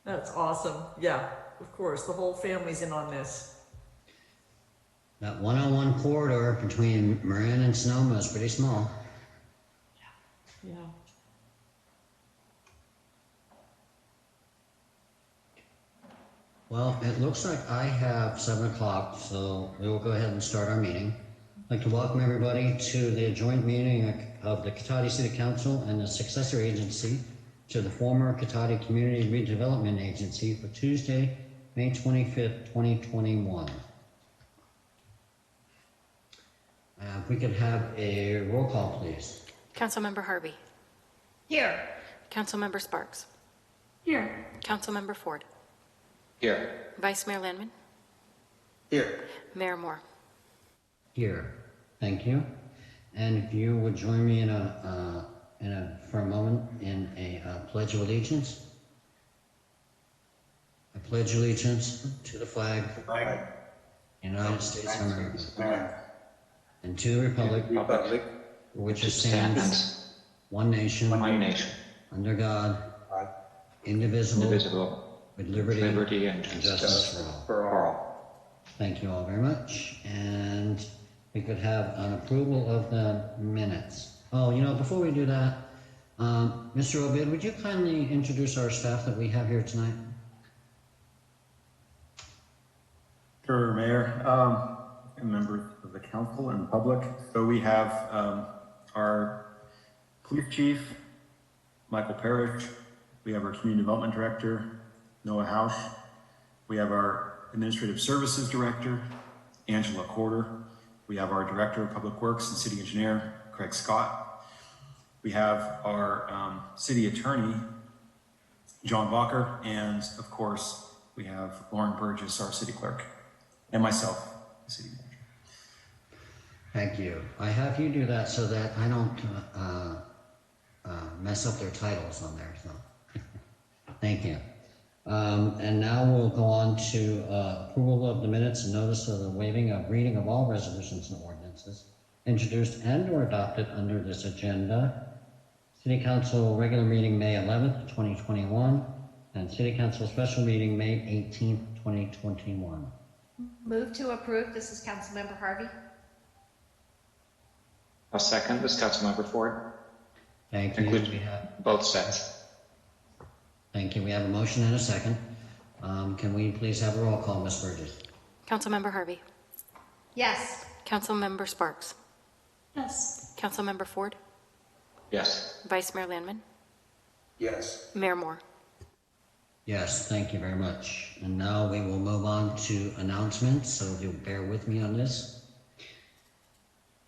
That's awesome. Yeah, of course, the whole family's in on this. That 101 corridor between Marin and Sonoma is pretty small. Yeah. Well, it looks like I have 7 o'clock, so we will go ahead and start our meeting. I'd like to welcome everybody to the joint meeting of the Cotati City Council and the successor agency to the former Cotati Community Redevelopment Agency for Tuesday, May 25th, 2021. If we could have a roll call, please. Councilmember Harvey. Here. Councilmember Sparks. Here. Councilmember Ford. Here. Vice Mayor Landman. Here. Mayor Moore. Here. Thank you. And if you would join me for a moment in a pledge of allegiance. I pledge allegiance to the flag of the United States of America and to the republic for which it stands, one nation, under God, indivisible, with liberty and justice for all. Thank you all very much. And we could have an approval of the minutes. Oh, before we do that, Mr. Obid, would you kindly introduce our staff that we have here tonight? Sure, Mayor, and members of the council and public. So we have our police chief, Michael Parrish. We have our community development director, Noah Hausch. We have our administrative services director, Angela Corder. We have our director of public works and city engineer, Craig Scott. We have our city attorney, John Walker, and of course, we have Lauren Burgess, our city clerk, and myself, the city manager. Thank you. I have you do that so that I don't mess up their titles on there. So, thank you. And now we'll go on to approval of the minutes and notice of the waiving of reading of all resolutions and ordinances introduced and or adopted under this agenda. City Council regular meeting May 11th, 2021, and City Council special meeting May 18th, 2021. Move to approve. This is Councilmember Harvey. I'll second this, Councilmember Ford. Thank you. Include We have, both sets. thank you. We have a motion and a second. Can we please have a roll call, Ms. Burgess? Councilmember Harvey. Yes. Councilmember Sparks. Yes. Councilmember Ford. Yes. Vice Mayor Landman. Yes. Mayor Moore. Yes, thank you very much. And now we will move on to announcements, so if you'll bear with me on this.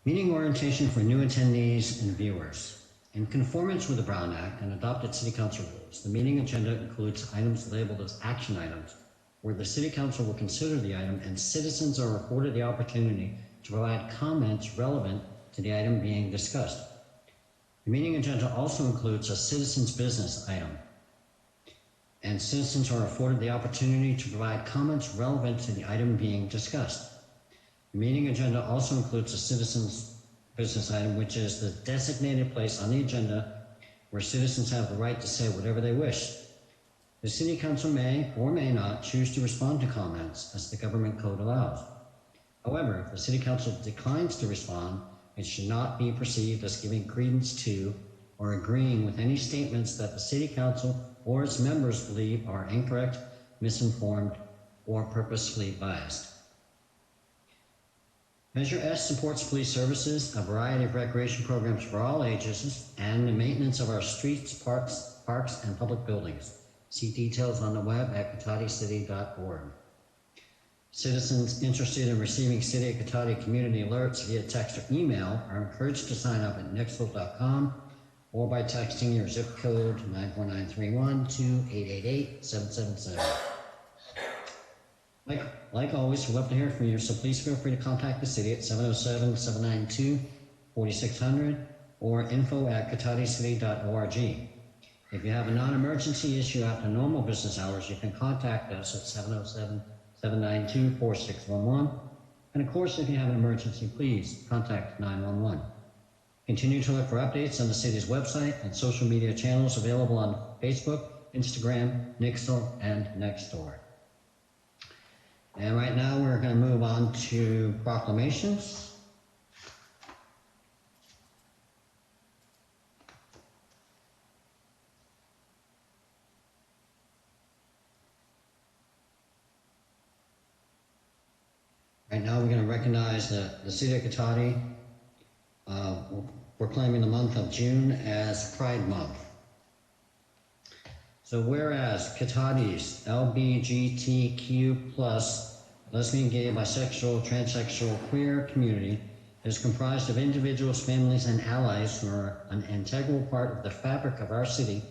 Meeting orientation for new attendees and viewers. In conformance with the Brown Act and adopted City Council rules, the meeting agenda includes items labeled as action items, where the City Council will consider the item and citizens are afforded the opportunity to provide comments relevant to the item being discussed. The meeting agenda also includes a citizens business item, and citizens are afforded the opportunity to provide comments relevant to the item being discussed. The meeting agenda also includes a citizens business item, which is the designated place on the agenda where citizens have the right to say whatever they wish. The City Council may or may not choose to respond to comments as the government code allows. However, if the City Council declines to respond, it should not be perceived as giving credence to or agreeing with any statements that the City Council or its members believe are incorrect, misinformed, or purposefully biased. Measure S supports police services, a variety of recreation programs for all ages, and the maintenance of our streets, parks, and public buildings. See details on the web at cotaticity.org. Citizens interested in receiving City of Cotati community alerts via text or email are encouraged to sign up at nextvote.com or by texting your zip code 94931 to 888-777. Like always, we'd love to hear from you, so please feel free to contact the city at 707-792-4600 or info@cotaticity.org. If you have a non-emergency issue after normal business hours, you can contact us at 707-792-4611. And of course, if you have an emergency, please contact 911. Continue to look for updates on the city's website and social media channels available on Facebook, Instagram, Nixle, and Nextdoor. And right now we're going to move on to proclamations. Right now we're going to recognize the City of Cotati, proclaiming the month of June as Pride Month. So whereas Cotati's LGBTQ+ lesbian, gay, bisexual, transsexual, queer community is comprised of individuals, families, and allies who are an integral part of the fabric of our city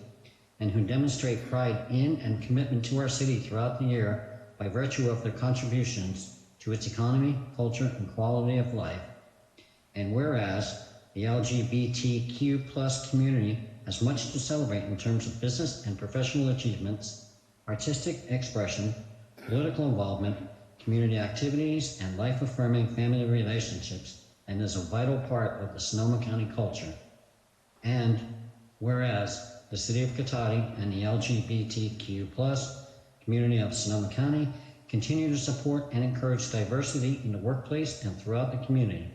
and who demonstrate pride in and commitment to our city throughout the year by virtue of their contributions to its economy, culture, and quality of life. And whereas the LGBTQ+ community has much to celebrate in terms of business and professional achievements, artistic expression, political involvement, community activities, and life-affirming family relationships, and is a vital part of the Sonoma County culture. And whereas the City of Cotati and the LGBTQ+ community of Sonoma County continue to support and encourage diversity in the workplace and throughout the community.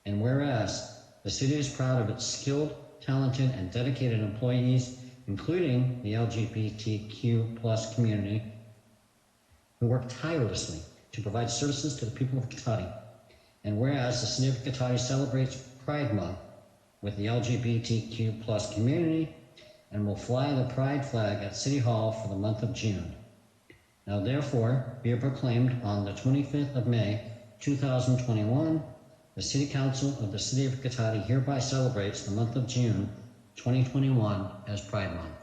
And whereas the city is proud of its skilled, talented, and dedicated employees, including the LGBTQ+ community, who work tirelessly to provide services to the people of Cotati. And whereas the City of Cotati celebrates Pride Month with the LGBTQ+ community and will fly the Pride flag at City Hall for the month of June. Now therefore, be it proclaimed on the 25th of May, 2021, the City Council of the City of Cotati hereby celebrates the month of June 2021 as Pride Month.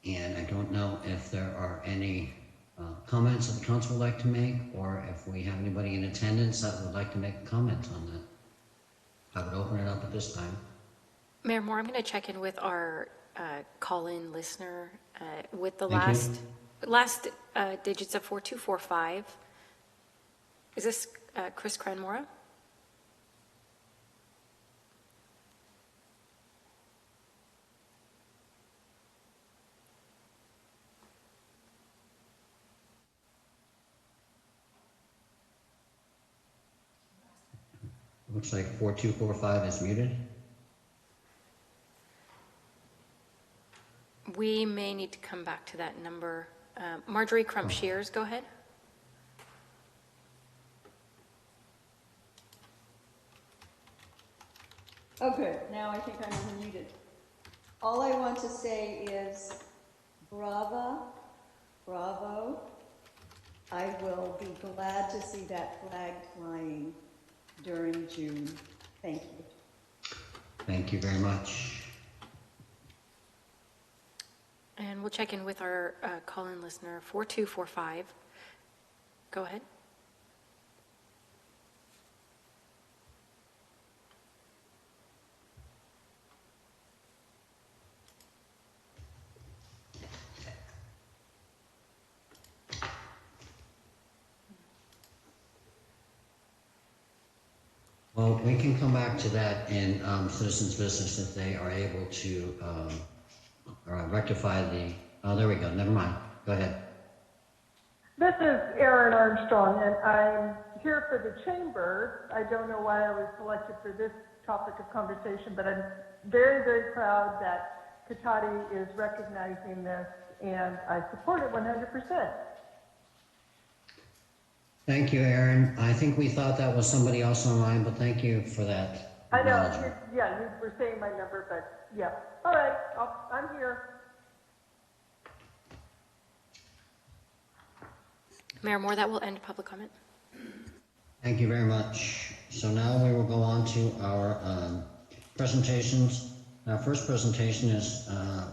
And I don't know if there are any comments that the council would like to make, or if we have anybody in attendance that would like to make a comment on that. I would open it up at this time. Mayor Moore, I'm going to check in with our call-in listener with the Thank last digits of 4245. Is this Chris Cranmora? Looks like 4245 is muted. We may need to come back to that number. Marjorie Crump Shears, go ahead. Oh, good. Now I think I'm unmuted. All I want to say is brava, bravo. I will be glad to see that flag flying during June. Thank you. Thank you very much. And we'll check in with our call-in listener, 4245. Go ahead. Well, we can come back to that in citizens' business if they are able to rectify the, oh, there we go, never mind, go ahead. This is Erin Armstrong, and I'm here for the chamber. I don't know why I was selected for this topic of conversation, but I'm very, very proud that Cotati is recognizing this, and I support it 100%. Thank you, Erin. I think we thought that was somebody else online, but thank you for that. I know, yeah, you were saying my number, but yeah. All right, I'm here. Mayor Moore, that will end public comment. Thank you very much. So now we will go on to our presentations. Our first presentation is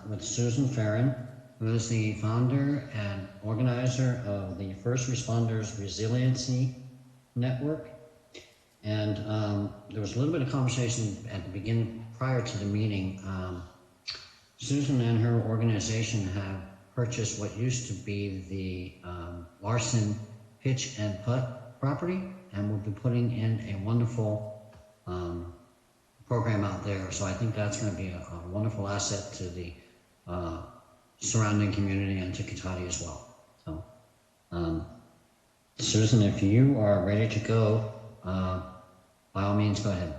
with Susan Farron, who is the founder and organizer of the First Responders Resiliency Network. And there was a little bit of conversation at the beginning, prior to the meeting. Susan and her organization have purchased what used to be the Larson Pitch and Putt property, and will be putting in a wonderful program out there. So I think that's going to be a wonderful asset to the surrounding community and to Cotati as well. So, Susan, if you are ready to go, by all means, go ahead.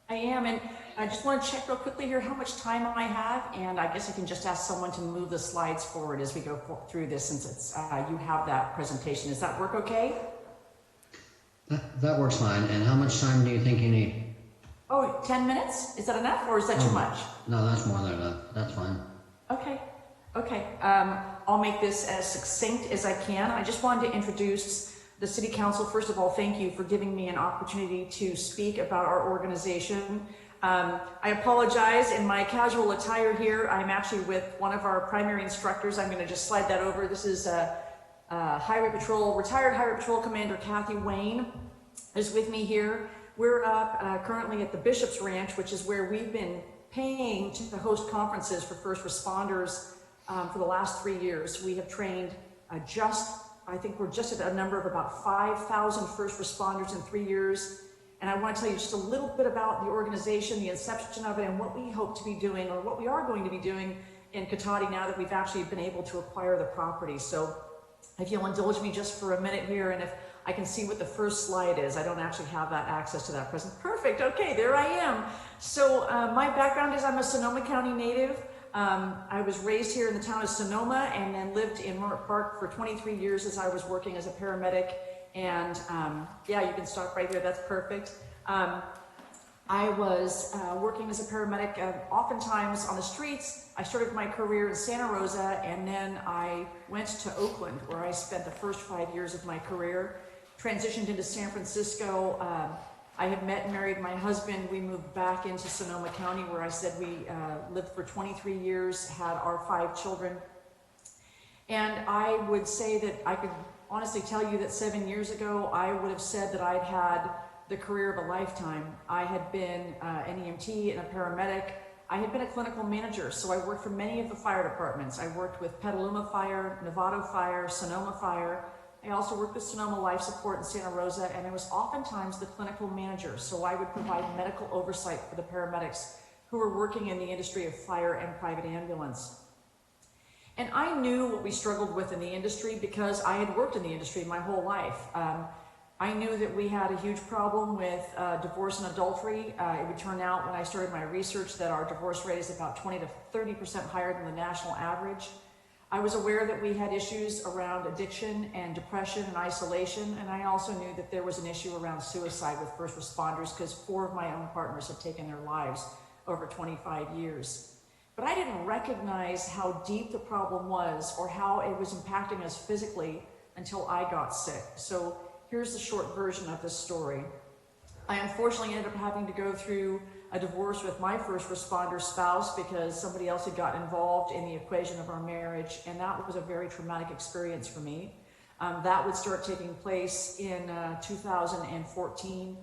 I am, and I just want to check real quickly here how much time I have, and I guess I can just ask someone to move the slides forward as we go through this, since it's you have that presentation. Does that work okay? That works fine. And how much time do you think you need? Oh, 10 minutes? Is that enough, or is that too much? No, that's more than enough. That's fine. Okay, okay. I'll make this as succinct as I can. I just wanted to introduce the City Council. First of all, thank you for giving me an opportunity to speak about our organization. I apologize in my casual attire here. I'm actually with one of our primary instructors. I'm going to just slide that over. This is Highway Patrol, retired Highway Patrol Commander Kathy Wayne is with me here. We're up currently at the Bishop's Ranch, which is where we've been paying to host conferences for first responders for the last 3 years. We have trained I think we're just at a number of about 5,000 first responders in 3 years. And I want to tell you just a little bit about the organization, the inception of it, and what we hope to be doing, or what we are going to be doing in Cotati now that we've actually been able to acquire the property. So if you'll indulge me just for a minute here, and if I can see what the first slide is. I don't actually have that access to that present. Perfect, okay, there I am. So my background is I'm a Sonoma County native. I was raised here in the town of Sonoma and then lived in Rohnert Park for 23 years as I was working as a paramedic. And yeah, you can stop right there, that's perfect. I was working as a paramedic oftentimes on the streets. I started my career in Santa Rosa, and then I went to Oakland, where I spent the first 5 years of my career. Transitioned into San Francisco. I had met and married my husband. We moved back into Sonoma County, where I said we lived for 23 years, had our 5 children. And I would say that I could honestly tell you that 7 years ago, I would have said that I'd had the career of a lifetime. I had been an EMT and a paramedic. I had been a clinical manager, so I worked for many of the fire departments. I worked with Petaluma Fire, Novato Fire, Sonoma Fire. I also worked with Sonoma Life Support in Santa Rosa, and I was oftentimes the clinical manager, so I would provide medical oversight for the paramedics who were working in the industry of fire and private ambulance. And I knew what we struggled with in the industry because I had worked in the industry my whole life. I knew that we had a huge problem with divorce and adultery. It would turn out when I started my research that our divorce rate is about 20 to 30% higher than the national average. I was aware that we had issues around addiction and depression and isolation, and I also knew that there was an issue around suicide with first responders because 4 of my own partners had taken their lives over 25 years. But I didn't recognize how deep the problem was or how it was impacting us physically until I got sick. So here's the short version of this story. I unfortunately ended up having to go through a divorce with my first responder spouse because somebody else had gotten involved in the equation of our marriage, and that was a very traumatic experience for me. That would start taking place in 2014,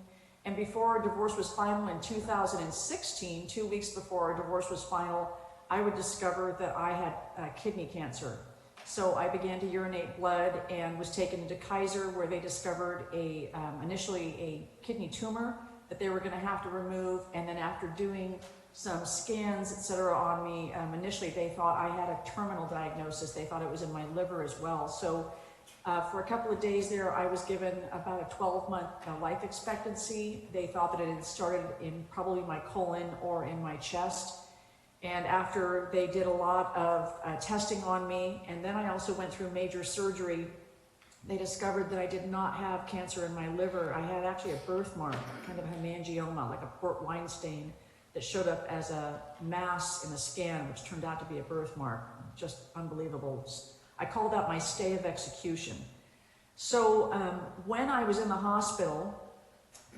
and before our divorce was final in 2016, 2 weeks before our divorce was final, I would discover that I had kidney cancer. So I began to urinate blood and was taken into Kaiser, where they discovered initially a kidney tumor that they were going to have to remove, and then after doing some scans, etc. on me, initially they thought I had a terminal diagnosis. They thought it was in my liver as well. So for a couple of days there, I was given about a 12-month life expectancy. They thought that it had started in probably my colon or in my chest. And after they did a lot of testing on me, and then I also went through major surgery, they discovered that I did not have cancer in my liver. I had actually a birthmark, kind of a hemangioma, like a port wine stain, that showed up as a mass in the scan, which turned out to be a birthmark. Just unbelievable. I call that my stay of execution. So when I was in the hospital,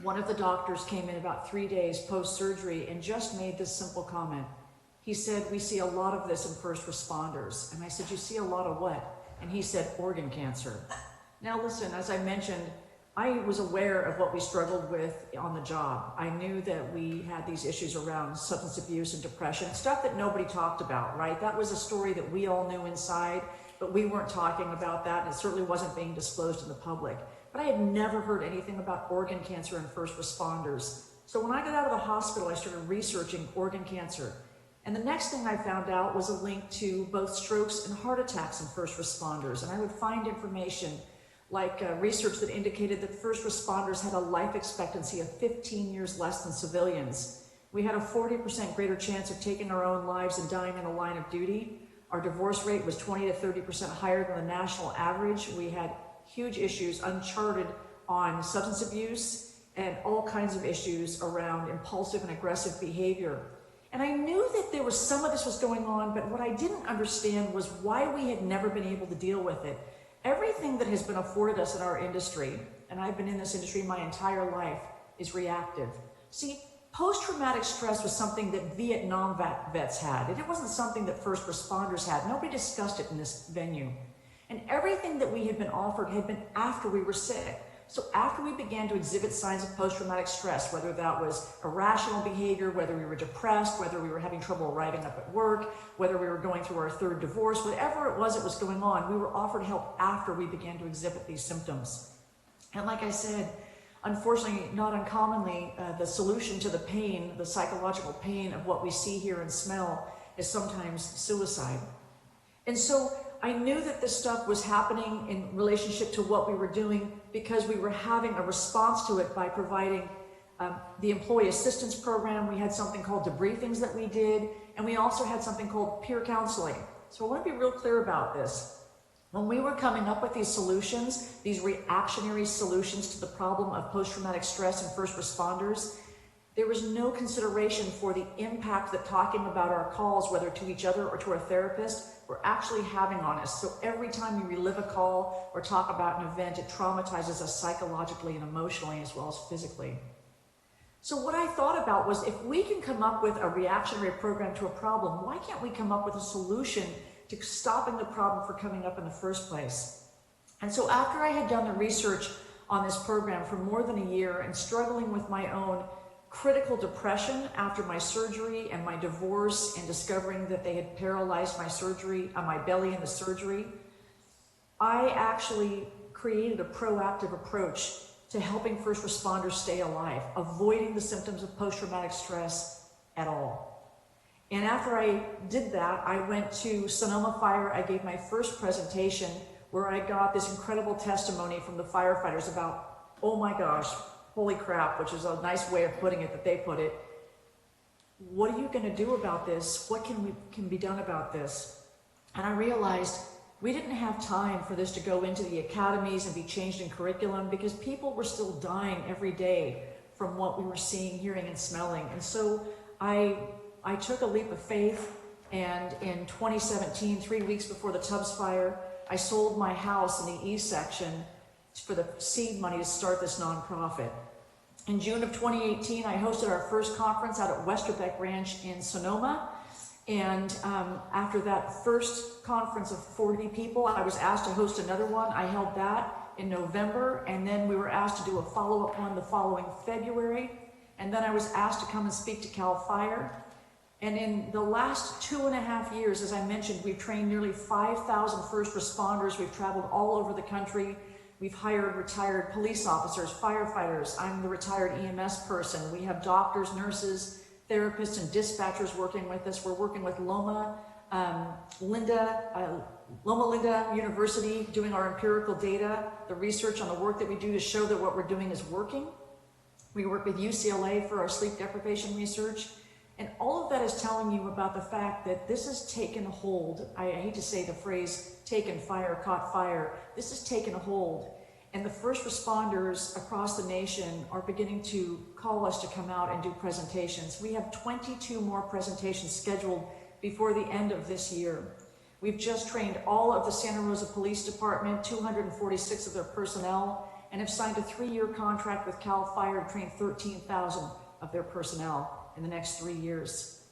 one of the doctors came in about 3 days post-surgery and just made this simple comment. He said, "We see a lot of this in first responders." And I said, "You see a lot of what?" And he said, "Organ cancer." Now listen, as I mentioned, I was aware of what we struggled with on the job. I knew that we had these issues around substance abuse and depression, stuff that nobody talked about, right? That was a story that we all knew inside, but we weren't talking about that, and it certainly wasn't being disclosed in the public. But I had never heard anything about organ cancer in first responders. So when I got out of the hospital, I started researching organ cancer. And the next thing I found out was a link to both strokes and heart attacks in first responders. And I would find information like research that indicated that first responders had a life expectancy of 15 years less than civilians. We had a 40% greater chance of taking our own lives and dying in the line of duty. Our divorce rate was 20 to 30% higher than the national average. We had huge issues uncharted on substance abuse and all kinds of issues around impulsive and aggressive behavior. And I knew that there was some of this was going on, but what I didn't understand was why we had never been able to deal with it. Everything that has been afforded us in our industry, and I've been in this industry my entire life, is reactive. See, post-traumatic stress was something that Vietnam vets had. It wasn't something that first responders had. Nobody discussed it in this venue. And everything that we had been offered had been after we were sick. So after we began to exhibit signs of post-traumatic stress, whether that was irrational behavior, whether we were depressed, whether we were having trouble arriving up at work, whether we were going through our third divorce, whatever it was that was going on, we were offered help after we began to exhibit these symptoms. And like I said, unfortunately, not uncommonly, the solution to the pain, the psychological pain of what we see, hear, and smell is sometimes suicide. And so I knew that this stuff was happening in relationship to what we were doing because we were having a response to it by providing the employee assistance program. We had something called debriefings that we did, and we also had something called peer counseling. So I want to be real clear about this. When we were coming up with these solutions, these reactionary solutions to the problem of post-traumatic stress in first responders, there was no consideration for the impact that talking about our calls, whether to each other or to our therapist, were actually having on us. So every time we relive a call or talk about an event, it traumatizes us psychologically and emotionally as well as physically. So what I thought about was, if we can come up with a reactionary program to a problem, why can't we come up with a solution to stopping the problem from coming up in the first place? And so after I had done the research on this program for more than a year and struggling with my own critical depression after my surgery and my divorce and discovering that they had paralyzed my surgery, my belly in the surgery, I actually created a proactive approach to helping first responders stay alive, avoiding the symptoms of post-traumatic stress at all. And after I did that, I went to Sonoma Fire. I gave my first presentation where I got this incredible testimony from the firefighters about, oh my gosh, holy crap, which is a nice way of putting it that they put it. What are you going to do about this? What can be done about this? And I realized we didn't have time for this to go into the academies and be changed in curriculum because people were still dying every day from what we were seeing, hearing, and smelling. And so I took a leap of faith, and in 2017, 3 weeks before the Tubbs fire, I sold my house in the East section for the seed money to start this nonprofit. In June of 2018, I hosted our first conference out at Westerbeck Ranch in Sonoma. And after that first conference of 40 people, I was asked to host another one. I held that in November, and then we were asked to do a follow-up one the following February. And then I was asked to come and speak to CAL FIRE. And in the last 2.5 years, as I mentioned, we've trained nearly 5,000 first responders. We've traveled all over the country. We've hired retired police officers, firefighters. I'm the retired EMS person. We have doctors, nurses, therapists, and dispatchers working with us. We're working with Loma Linda University, doing our empirical data, the research on the work that we do to show that what we're doing is working. We work with UCLA for our sleep deprivation research. And all of that is telling you about the fact that this has taken hold. I hate to say the phrase, taken fire, caught fire. This has taken a hold. And the first responders across the nation are beginning to call us to come out and do presentations. We have 22 more presentations scheduled before the end of this year. We've just trained all of the Santa Rosa Police Department, 246 of their personnel, and have signed a 3-year contract with CAL FIRE to train 13,000 of their personnel in the next 3 years.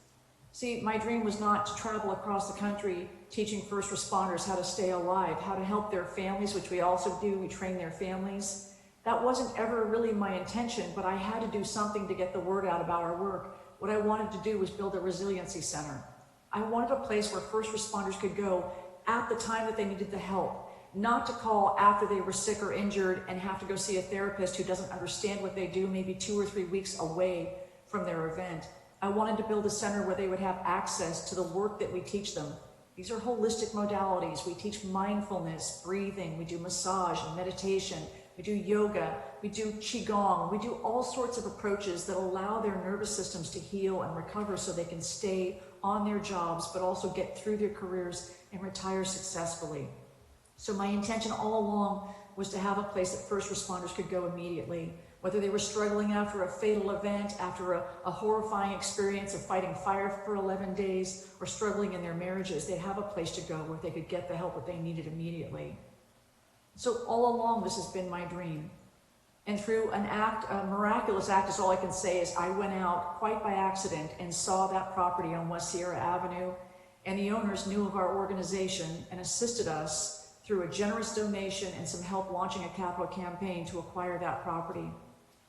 See, my dream was not to travel across the country teaching first responders how to stay alive, how to help their families, which we also do. We train their families. That wasn't ever really my intention, but I had to do something to get the word out about our work. What I wanted to do was build a resiliency center. I wanted a place where first responders could go at the time that they needed the help, not to call after they were sick or injured and have to go see a therapist who doesn't understand what they do, maybe 2 or 3 weeks away from their event. I wanted to build a center where they would have access to the work that we teach them. These are holistic modalities. We teach mindfulness, breathing, we do massage and meditation, we do yoga, we do qigong, we do all sorts of approaches that allow their nervous systems to heal and recover so they can stay on their jobs, but also get through their careers and retire successfully. So my intention all along was to have a place that first responders could go immediately, whether they were struggling after a fatal event, after a horrifying experience of fighting fire for 11 days, or struggling in their marriages, they'd have a place to go where they could get the help that they needed immediately. So all along, this has been my dream. And through an act, a miraculous act is all I can say, is I went out quite by accident and saw that property on West Sierra Avenue, and the owners knew of our organization and assisted us through a generous donation and some help launching a capital campaign to acquire that property.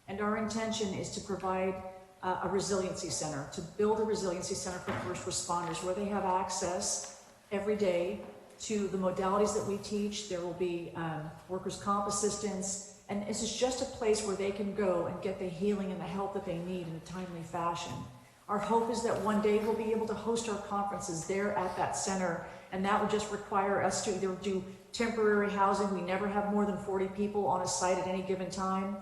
And our intention is to provide a resiliency center, to build a resiliency center for first responders where they have access every day to the modalities that we teach. There will be workers' comp assistance, and this is just a place where they can go and get the healing and the help that they need in a timely fashion. Our hope is that one day we'll be able to host our conferences there at that center, and that would just require us to either do temporary housing. We never have more than 40 people on a site at any given time,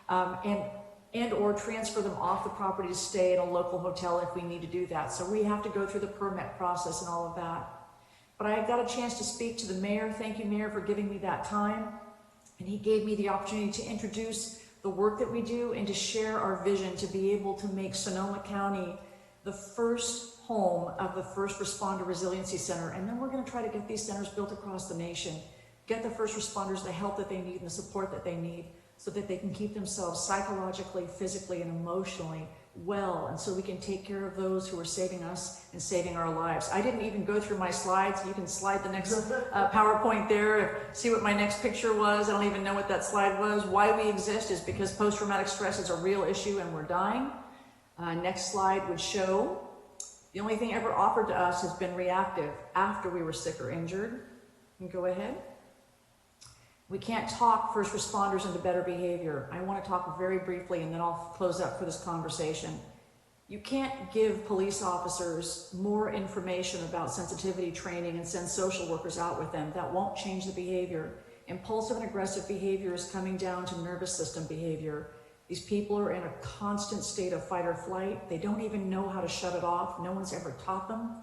and or transfer them off the property to stay in a local hotel if we need to do that. So we have to go through the permit process and all of that. But I got a chance to speak to the mayor. Thank you, Mayor, for giving me that time. And he gave me the opportunity to introduce the work that we do and to share our vision to be able to make Sonoma County the first home of the First Responder Resiliency Center. And then we're going to try to get these centers built across the nation, get the first responders the help that they need and the support that they need so that they can keep themselves psychologically, physically, and emotionally well, and so we can take care of those who are saving us and saving our lives. I didn't even go through my slides. You can slide the next PowerPoint there, see what my next picture was. I don't even know what that slide was. Why we exist is because post-traumatic stress is a real issue and we're dying. Next slide would show the only thing ever offered to us has been reactive after we were sick or injured. You can go ahead. We can't talk first responders into better behavior. I want to talk very briefly and then I'll close up for this conversation. You can't give police officers more information about sensitivity training and send social workers out with them. That won't change the behavior. Impulsive and aggressive behavior is coming down to nervous system behavior. These people are in a constant state of fight or flight. They don't even know how to shut it off. No one's ever taught them.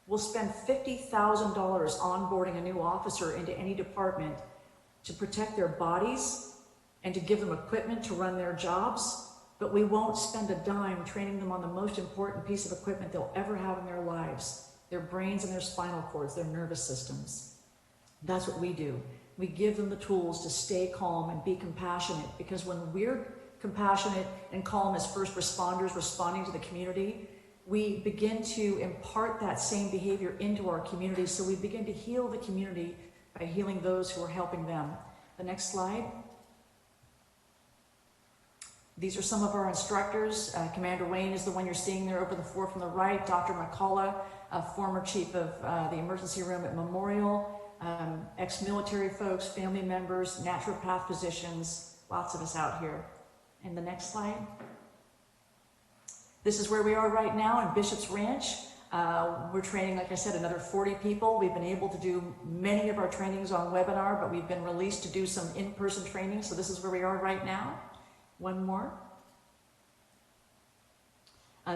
We'll spend $50,000 onboarding a new officer into any department to protect their bodies and to give them equipment to run their jobs, but we won't spend a dime training them on the most important piece of equipment they'll ever have in their lives, their brains and their spinal cords, their nervous systems. That's what we do. We give them the tools to stay calm and be compassionate, because when we're compassionate and calm as first responders responding to the community, we begin to impart that same behavior into our community, so we begin to heal the community by healing those who are helping them. The next slide. These are some of our instructors. Commander Wayne is the one you're seeing there over the floor from the right. Dr. McCullough, former chief of the emergency room at Memorial, ex-military folks, family members, naturopath physicians, lots of us out here. And the next slide. This is where we are right now in Bishop's Ranch. We're training, like I said, another 40 people. We've been able to do many of our trainings on webinar, but we've been released to do some in-person training. So this is where we are right now. One more.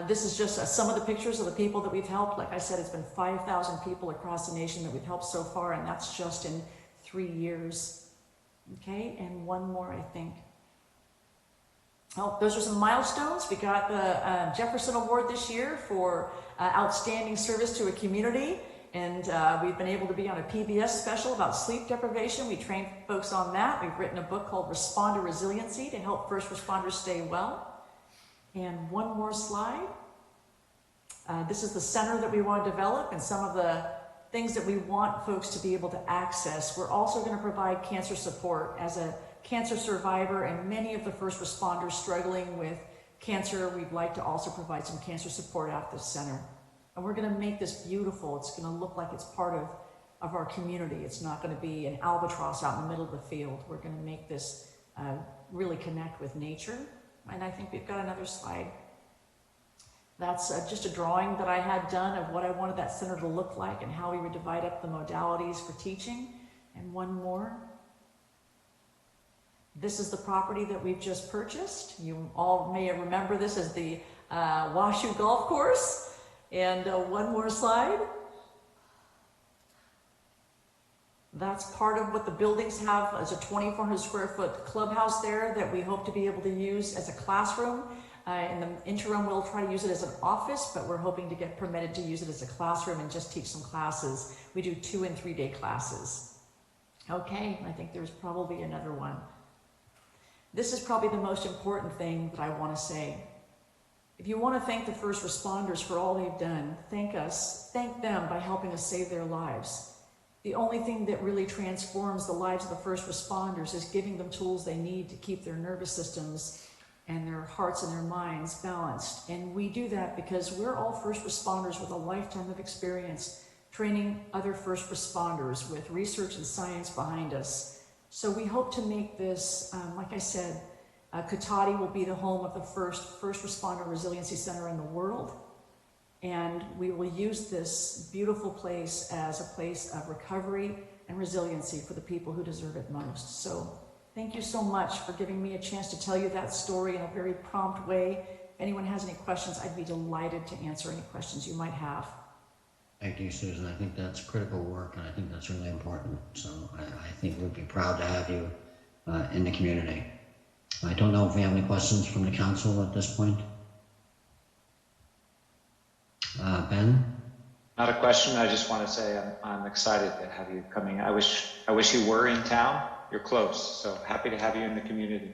This is just some of the pictures of the people that we've helped. Like I said, it's been 5,000 people across the nation that we've helped so far, and that's just in 3 years. Okay, and one more, I think. Oh, those are some milestones. We got the Jefferson Award this year for outstanding service to a community, and we've been able to be on a PBS special about sleep deprivation. We trained folks on that. We've written a book called Responder Resiliency to help first responders stay well. And one more slide. This is the center that we want to develop and some of the things that we want folks to be able to access. We're also going to provide cancer support. As a cancer survivor and many of the first responders struggling with cancer, we'd like to also provide some cancer support at this center. And we're going to make this beautiful. It's going to look like it's part of our community. It's not going to be an albatross out in the middle of the field. We're going to make this really connect with nature. And I think we've got another slide. That's just a drawing that I had done of what I wanted that center to look like and how we would divide up the modalities for teaching. And one more. This is the property that we've just purchased. You all may remember this as the Washoe Golf Course. And one more slide. That's part of what the buildings have as a 2,400 square foot clubhouse there that we hope to be able to use as a classroom. In the interim, we'll try to use it as an office, but we're hoping to get permitted to use it as a classroom and just teach some classes. We do 2- and 3-day classes. Okay, I think there's probably another one. This is probably the most important thing that I want to say. If you want to thank the first responders for all they've done, thank them by helping us save their lives. The only thing that really transforms the lives of the first responders is giving them tools they need to keep their nervous systems and their hearts and their minds balanced. And we do that because we're all first responders with a lifetime of experience training other first responders with research and science behind us. So we hope to make this, like I said, Cotati will be the home of the first responder resiliency center in the world. And we will use this beautiful place as a place of recovery and resiliency for the people who deserve it most. So thank you so much for giving me a chance to tell you that story in a very prompt way. If anyone has any questions, I'd be delighted to answer any questions you might have. Thank you, Susan. I think that's critical work, and I think that's really important. So I think we'd be proud to have you in the community. I don't know if we have any questions from the council at this point. Ben? Not a question. I just want to say I'm excited to have you coming. I wish you were in town. You're close, so happy to have you in the community.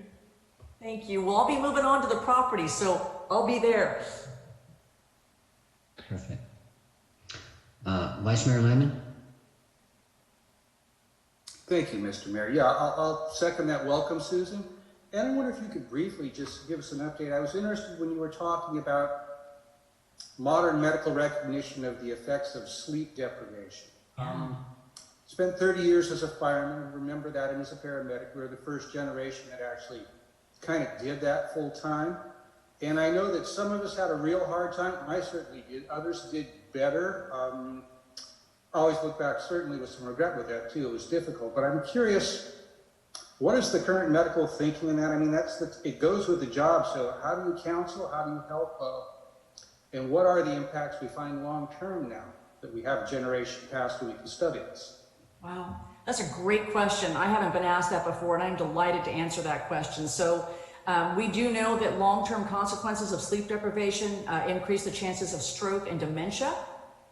Thank you. Well, I'll be moving on to the property, so I'll be there. Perfect. Vice Mayor Lyman? Thank you, Mr. Mayor. Yeah, I'll second that welcome, Susan. And I wonder if you could briefly just give us an update. I was interested when you were talking about modern medical recognition of the effects of sleep deprivation. Spent 30 years as a fireman, remember that, and as a paramedic. We were the first generation that actually kind of did that full time. And I know that some of us had a real hard time. I certainly did. Others did better. I always look back certainly with some regret with that too. It was difficult, but I'm curious, what is the current medical thinking in that? I mean, it goes with the job. So how do you counsel? How do you help? And what are the impacts we find long-term now that we have a generation past where we can study this? Wow, that's a great question. I haven't been asked that before, and I'm delighted to answer that question. So we do know that long-term consequences of sleep deprivation increase the chances of stroke and dementia.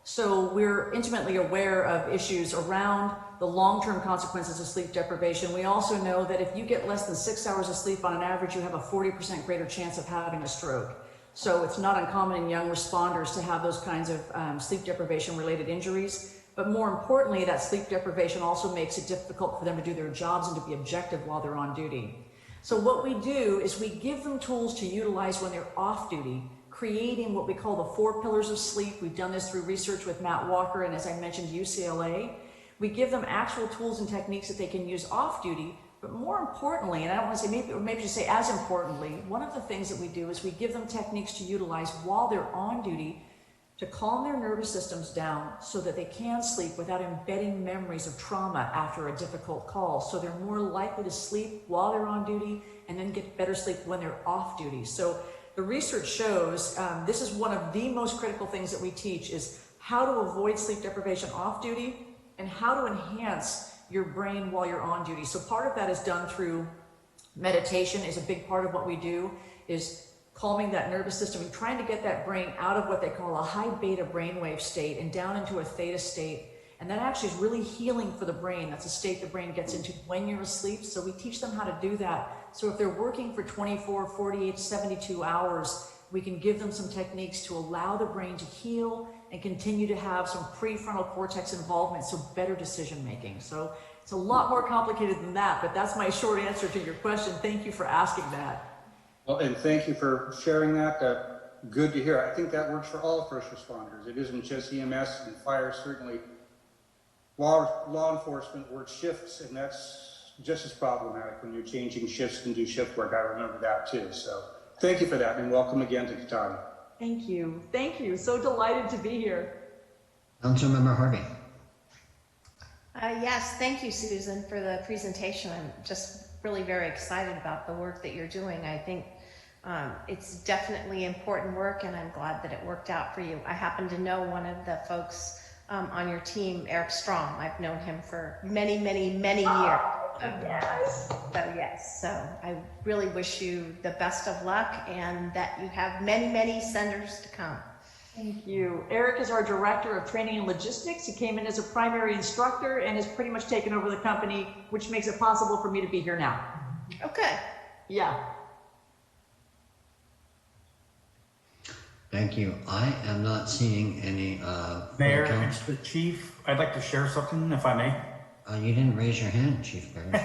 So we're intimately aware of issues around the long-term consequences of sleep deprivation. We also know that if you get less than 6 hours of sleep on an average, you have a 40% greater chance of having a stroke. So it's not uncommon in young responders to have those kinds of sleep deprivation related injuries. But more importantly, that sleep deprivation also makes it difficult for them to do their jobs and to be objective while they're on duty. So what we do is we give them tools to utilize when they're off duty, creating what we call the 4 pillars of sleep. We've done this through research with Matt Walker and, as I mentioned, UCLA. We give them actual tools and techniques that they can use off duty. But more importantly, and I don't want to say maybe just say as importantly, one of the things that we do is we give them techniques to utilize while they're on duty to calm their nervous systems down so that they can sleep without embedding memories of trauma after a difficult call. So they're more likely to sleep while they're on duty and then get better sleep when they're off duty. So the research shows this is one of the most critical things that we teach is how to avoid sleep deprivation off duty and how to enhance your brain while you're on duty. So part of that is done through meditation is a big part of what we do, is calming that nervous system and trying to get that brain out of what they call a high beta brainwave state and down into a theta state. And that actually is really healing for the brain. That's a state the brain gets into when you're asleep. So we teach them how to do that. So if they're working for 24, 48, 72 hours, we can give them some techniques to allow the brain to heal and continue to have some prefrontal cortex involvement, so better decision making. So it's a lot more complicated than that, but that's my short answer to your question. Thank you for asking that. Well, and thank you for sharing that. Good to hear. I think that works for all first responders. It isn't just EMS and fire. Certainly, law enforcement works shifts, and that's just as problematic when you're changing shifts and do shift work. I remember that too. So thank you for that, and welcome again to Cotati. Thank you. Thank you. So delighted to be here. Councilmember Harvey. Yes, thank you, Susan, for the presentation. I'm just really very excited about the work that you're doing. I think it's definitely important work, and I'm glad that it worked out for you. I happen to know one of the folks on your team, Eric Strong. I've known him for many, many, many years. So I really wish you the best of luck and that you have many, many centers to come. Thank you. Eric is our Director of Training and Logistics. He came in as a primary instructor and has pretty much taken over the company, which makes it possible for me to be here now. Okay. Yeah. Thank you. I am not seeing any. Mayor, it's the chief. I'd like to share something, if I may. You didn't raise your hand, Chief Parrish.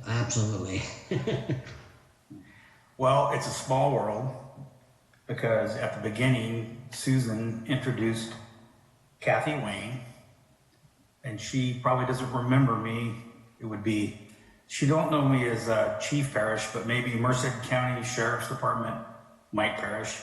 Absolutely. Well, it's a small world because at the beginning, Susan introduced Kathy Wayne, and she probably doesn't remember me. It would be, she don't know me as Chief Parrish, but maybe Merced County Sheriff's Department, Mike Parrish.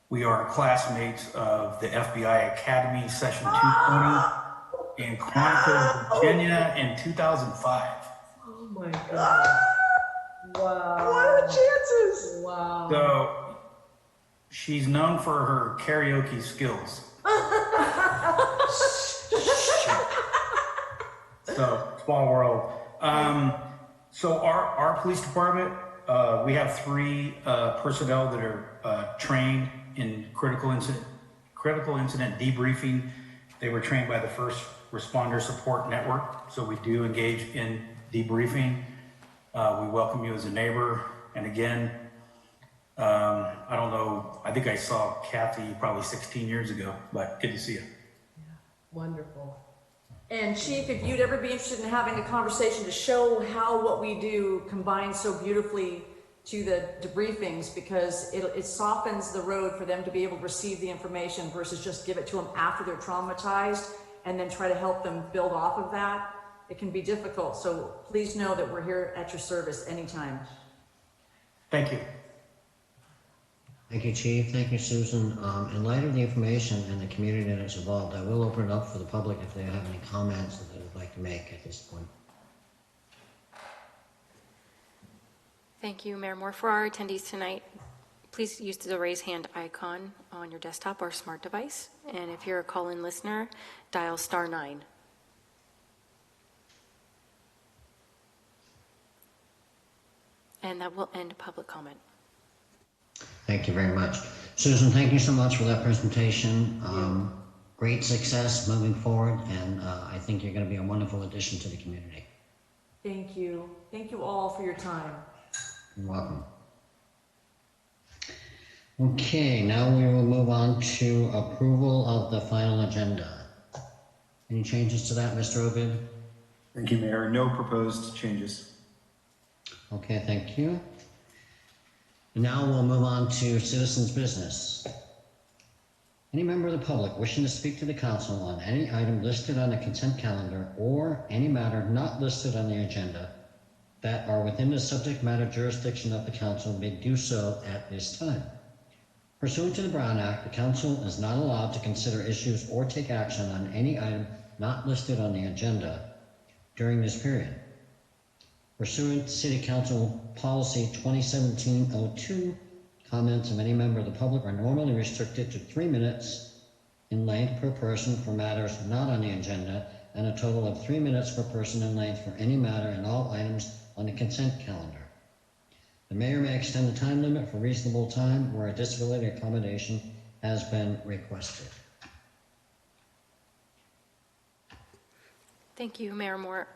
We are classmates of the FBI Academy Session 220 in Chronicle, Virginia in 2005. Oh my God. Wow. What are the chances? Wow. So she's known for her karaoke skills. So small world. So our police department, we have 3 personnel that are trained in critical incident debriefing. They were trained by the First Responder Support Network. So we do engage in debriefing. We welcome you as a neighbor. And again, I don't know, I think I saw Kathy probably 16 years ago, but good to see you. Yeah. Wonderful. And Chief, if you'd ever be interested in having a conversation to show how what we do combines so beautifully to the debriefings, because it softens the road for them to be able to receive the information versus just give it to them after they're traumatized and then try to help them build off of that. It can be difficult. So please know that we're here at your service anytime. Thank you. Thank you, Chief. Thank you, Susan. In light of the information and the community that is involved, I will open it up for the public if they have any comments that they would like to make at this point. Thank you, Mayor Moore. For our attendees tonight, please use the raise hand icon on your desktop or smart device. And if you're a call-in listener, dial *9. And that will end public comment. Thank you very much. Susan, thank you so much for that presentation. Great success moving forward, and I think you're going to be a wonderful addition to the community. Thank you. Thank you all for your time. You're welcome. Okay, now we will move on to approval of the final agenda. Any changes to that, Mr. Ovid? Thank you, Mayor. No proposed changes. Okay, thank you. Now we'll move on to citizens' business. Any member of the public wishing to speak to the council on any item listed on the consent calendar or any matter not listed on the agenda that are within the subject matter jurisdiction of the council may do so at this time. Pursuant to the Brown Act, the council is not allowed to consider issues or take action on any item not listed on the agenda during this period. Pursuant to City Council Policy 2017-02, comments of any member of the public are normally restricted to 3 minutes in length per person for matters not on the agenda, and a total of 3 minutes per person in length for any matter and all items on the consent calendar. The mayor may extend the time limit for reasonable time where a disability accommodation has been requested. Thank you, Mayor Moore.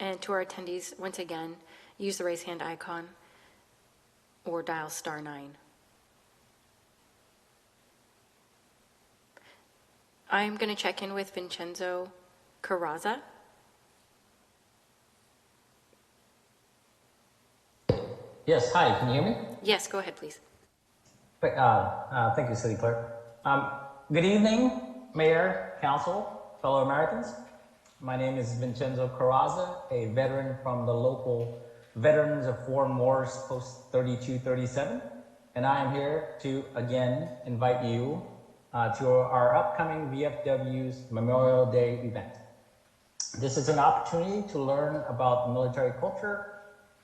And to our attendees, once again, use the raise hand icon or dial *9. I'm going to check in with Vincenzo Carrazza. Yes, hi, can you hear me? Yes, go ahead, please. Thank you, City Clerk. Good evening, Mayor, Council, fellow Americans. My name is Vincenzo Carrazza, a veteran from the local Veterans of Foreign Wars Post 3237 and I am here to again invite you to our upcoming VFW's Memorial Day event. This is an opportunity to learn about military culture.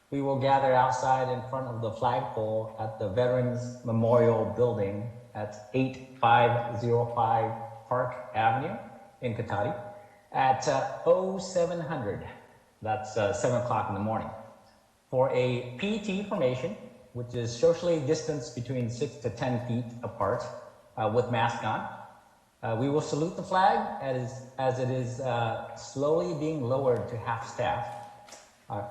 We will gather outside in front of the flagpole at the Veterans Memorial Building at 8505 Park Avenue in Cotati at 0700. That's 7 o'clock in the morning for a PT formation, which is socially distanced between 6 to 10 feet apart with mask on. We will salute the flag as it is slowly being lowered to half staff.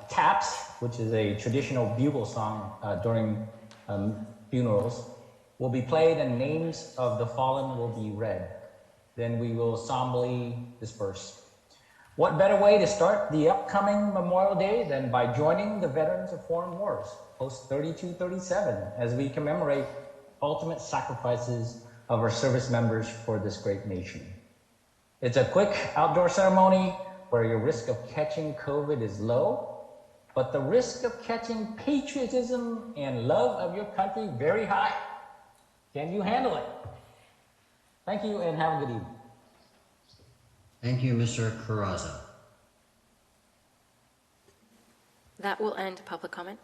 Taps, which is a traditional bugle song during funerals, will be played and names of the fallen will be read. Then we will somberly disperse. What better way to start the upcoming Memorial Day than by joining the Veterans of Foreign Wars, Post 3237, as we commemorate ultimate sacrifices of our service members for this great nation. It's a quick outdoor ceremony where your risk of catching COVID is low, but the risk of catching patriotism and love of your country very high. Can you handle it? Thank you and have a good evening. Thank you, Mr. Carrazza. That will end public comment.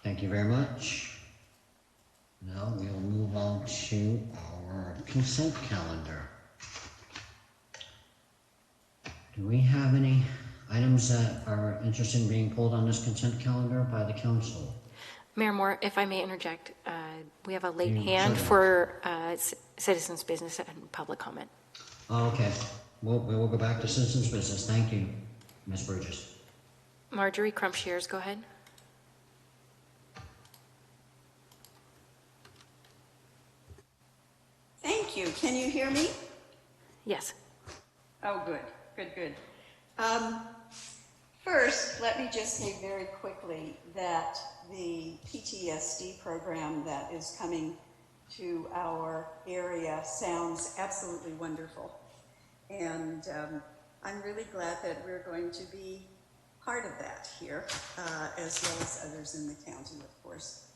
Thank you very much. Now we will move on to our consent calendar. Do we have any items that are interested in being pulled on this consent calendar by the council? Mayor Moore, if I may interject, we have a late You hand certainly. for citizens' business and public comment. Oh, okay, we will go back to citizens' business. Thank you, Ms. Burgess. Marjorie Crumpshares, go ahead. Thank you. Can you hear me? Yes. Oh, good, good, good. First, let me just say very quickly that the PTSD program that is coming to our area sounds absolutely wonderful. And I'm really glad that we're going to be part of that here, as well as others in the county, of course.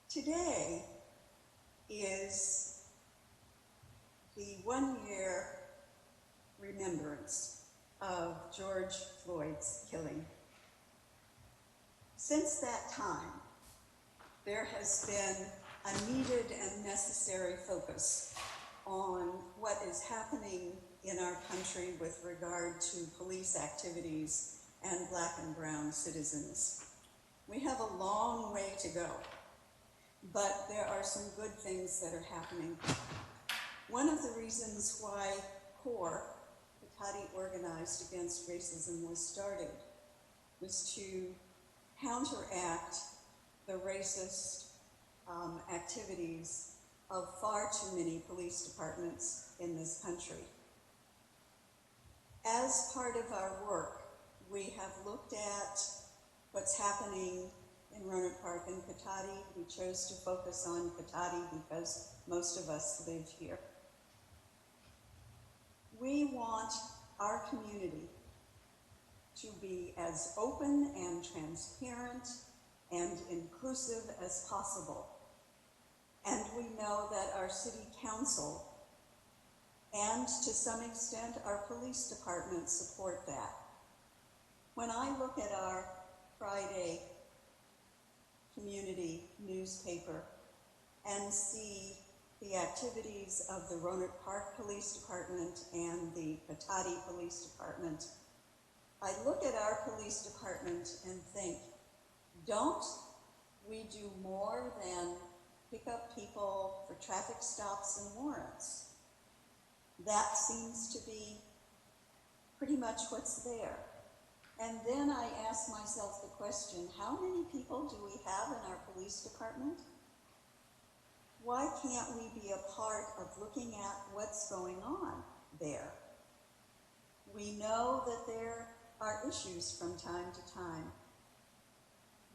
Today is the 1-year remembrance of George Floyd's killing. Since that time, there has been a needed and necessary focus on what is happening in our country with regard to police activities and Black and brown citizens. We have a long way to go, but there are some good things that are happening. One of the reasons why CORE, Cotati Organized Against Racism, was started was to counteract the racist activities of far too many police departments in this country. As part of our work, we have looked at what's happening in Rohnert Park and Cotati. We chose to focus on Cotati because most of us live here. We want our community to be as open and transparent and inclusive as possible. And we know that our city council and to some extent our police department support that. When I look at our Friday community newspaper and see the activities of the Rohnert Park Police Department and the Cotati Police Department, I look at our police department and think, don't we do more than pick up people for traffic stops and warrants? That seems to be pretty much what's there. And then I ask myself the question, how many people do we have in our police department? Why can't we be a part of looking at what's going on there? We know that there are issues from time to time.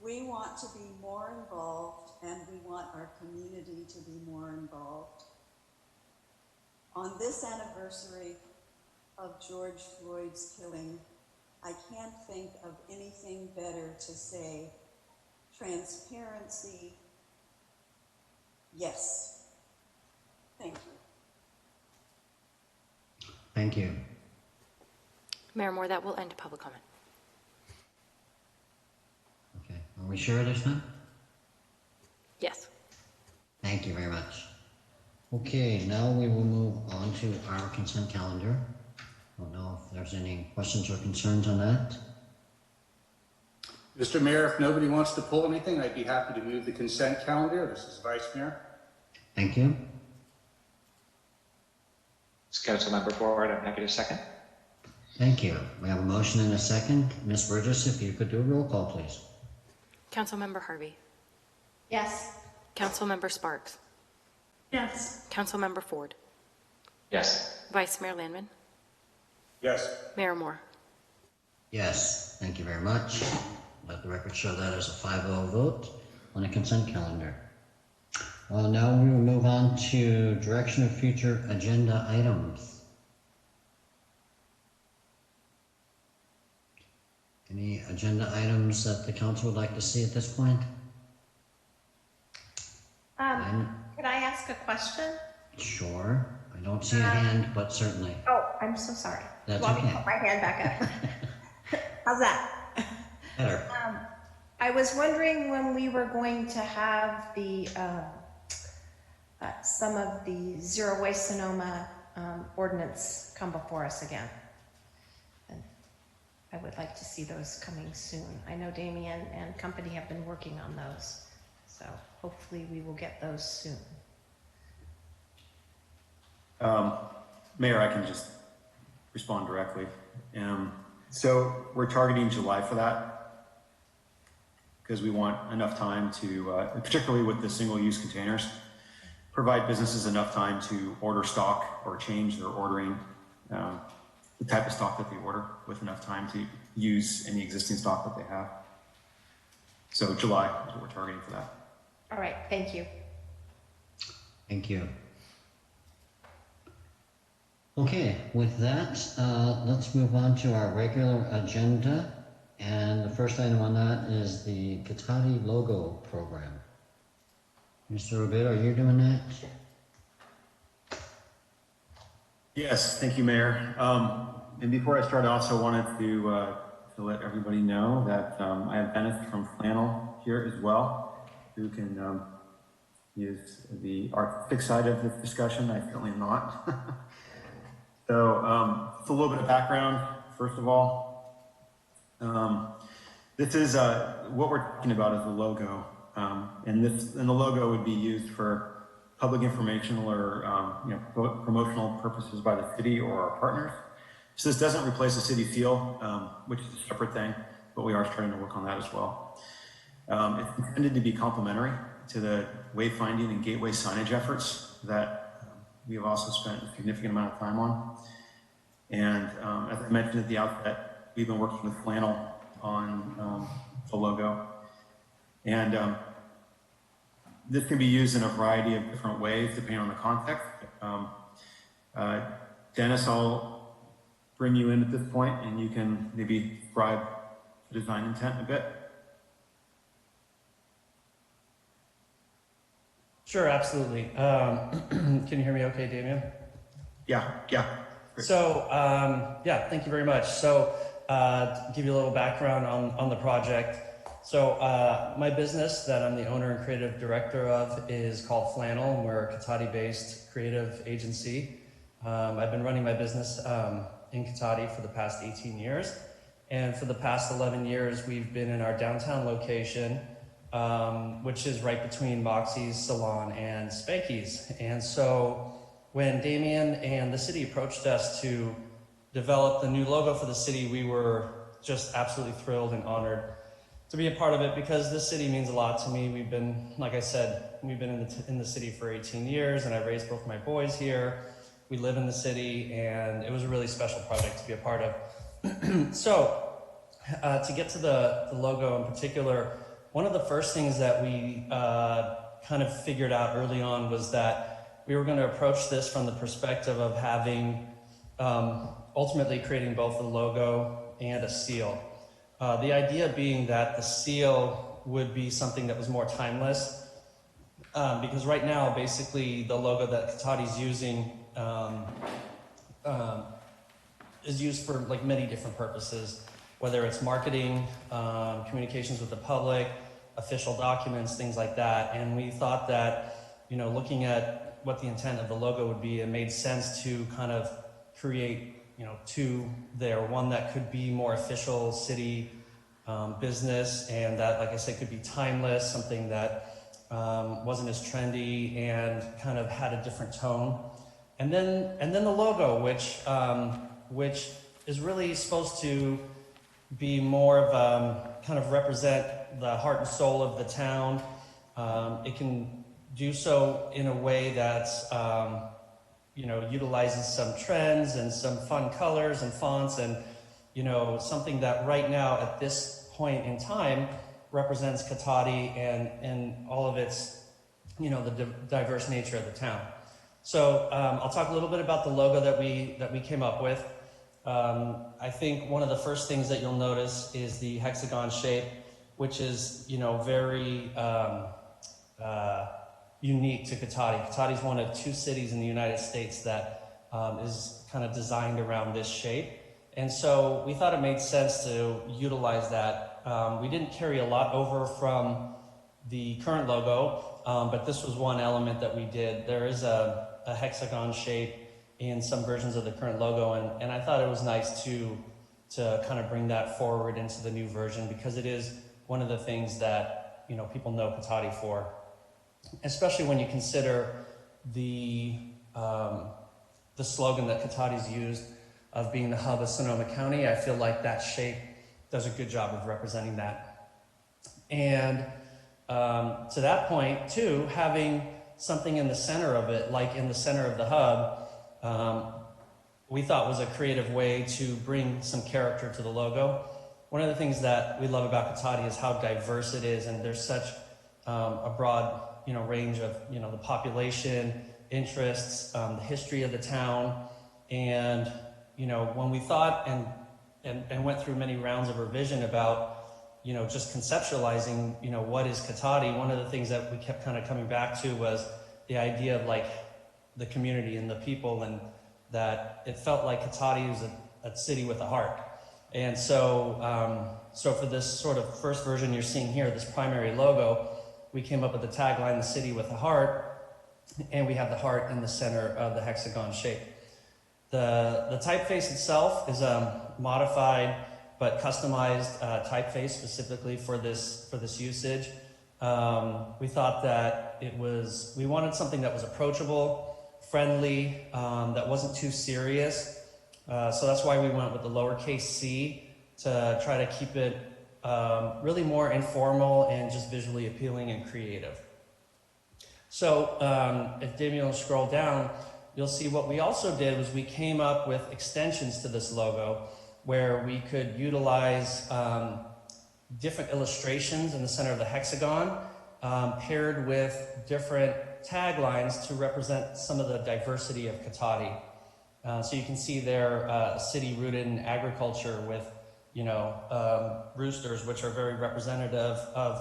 We want to be more involved, and we want our community to be more involved. On this anniversary of George Floyd's killing, I can't think of anything better to say. Transparency, yes. Thank you. Thank you. Mayor Moore, that will end public comment. Okay, are we sure this time? Yes. Thank you very much. Okay, now we will move on to our consent calendar. I don't know if there's any questions or concerns on that. Mr. Mayor, if nobody wants to pull anything, I'd be happy to move the consent calendar. This is Vice Mayor. Thank you. Councilmember Ford, I'm happy to second. Thank you. We have a motion and a second. Ms. Burgess, if you could do a roll call, please. Councilmember Harvey. Yes. Councilmember Sparks. Yes. Councilmember Ford. Yes. Vice Mayor Landman. Yes. Mayor Moore. Yes, thank you very much. Let the record show that as a 5-0 vote on the consent calendar. Now we will move on to direction of future agenda items. Any agenda items that the council would like to see at this point? Could I ask a question? Sure. I don't see a hand, but certainly. Oh, I'm so sorry. That's Want me to okay. put my hand back up? How's that? Better. I was wondering when we were going to have the some of the Zero Waste Sonoma ordinance come before us again. And I would like to see those coming soon. I know Damien and company have been working on those, so hopefully we will get those soon. Mayor, I can just respond directly. So we're targeting July for that because we want enough time to, particularly with the single-use containers, provide businesses enough time to order stock or change their ordering, the type of stock that they order with enough time to use any existing stock that they have. So July is what we're targeting for that. All right, thank you. Thank you. Okay, with that, let's move on to our regular agenda. And the first item on that is the Katati logo program. Mr. Obid, are you doing that? Yes, thank you, Mayor. And before I start, I also wanted to let everybody know that I have Dennis from Flannel here as well, who can use the artistic side of this discussion. I certainly am not. So, just a little bit of background, first of all. This is what we're talking about is the logo, and the logo would be used for public informational or promotional purposes by the city or our partners. So this doesn't replace the city seal, which is a separate thing, but we are starting to work on that as well. It's intended to be complementary to the wayfinding and gateway signage efforts that we have also spent a significant amount of time on. And as I mentioned at the outset, we've been working with Flannel on the logo. And this can be used in a variety of different ways depending on the context. Dennis, I'll bring you in at this point and you can maybe describe the design intent a bit. Sure, absolutely. Can you hear me okay, Damien? Yeah. Great. So, thank you very much. So, to give you a little background on the project. So, my business that I'm the owner and creative director of is called Flannel, and we're a Katati-based creative agency. I've been running my business in Katati for the past 18 years. And for the past 11 years, we've been in our downtown location, which is right between Moxie's Salon and Spanky's. And so when Damien and the city approached us to develop the new logo for the city, we were just absolutely thrilled and honored to be a part of it because this city means a lot to me. We've been, like I said, we've been in the city for 18 years and I raised both my boys here. We live in the city and it was a really special project to be a part of. So to get to the logo in particular, one of the first things that we kind of figured out early on was that we were going to approach this from the perspective of having, ultimately creating both the logo and a seal. The idea being that the seal would be something that was more timeless, because right now, basically, the logo that Katati's using is used for like many different purposes, whether it's marketing, communications with the public, official documents, things like that. And we thought that, you know, looking at what the intent of the logo would be, it made sense to kind of create, you know, two there. One that could be more official city business, and that, like I said, could be timeless, something that wasn't as trendy and kind of had a different tone. And then the logo, which is really supposed to be more of kind of represent the heart and soul of the town. It can do so in a way that's you know, utilizes some trends and some fun colors and fonts, and you know, something that right now at this point in time represents Katati and all of its, you know, the diverse nature of the town. So I'll talk a little bit about the logo that we came up with. I think one of the first things that you'll notice is the hexagon shape, which is, you know, very unique to Katati. Katati is one of 2 cities in the United States that is kind of designed around this shape. And so we thought it made sense to utilize that. We didn't carry a lot over from the current logo, but this was one element that we did. There is a hexagon shape in some versions of the current logo, and I thought it was nice to kind of bring that forward into the new version, because it is one of the things that, you know, people know Katati for, especially when you consider the slogan that Katati's used of being the hub of Sonoma County. I feel like that shape does a good job of representing that. And to that point too, having something in the center of it, like in the center of the hub, we thought was a creative way to bring some character to the logo. One of the things that we love about Katati is how diverse it is, and there's such a broad, you know, range of, you know, the population, interests, the history of the town. And, you know, when we thought and went through many rounds of revision about, you know, just conceptualizing, you know, what is Katati, one of the things that we kept kind of coming back to was the idea of like the community and the people, and that it felt like Katati was a city with a heart. And so, so for this sort of first version you're seeing here, this primary logo, we came up with the tagline, "The City with a Heart," and we have the heart in the center of the hexagon shape. The typeface itself is a modified but customized typeface specifically for this usage. We thought that we wanted something that was approachable, friendly, that wasn't too serious. So that's why we went with the lowercase c, to try to keep it really more informal and just visually appealing and creative. So if Damien will scroll down, you'll see what we also did was we came up with extensions to this logo where we could utilize different illustrations in the center of the hexagon, paired with different taglines to represent some of the diversity of Katati. So you can see there a city rooted in agriculture with, you know, roosters, which are very representative of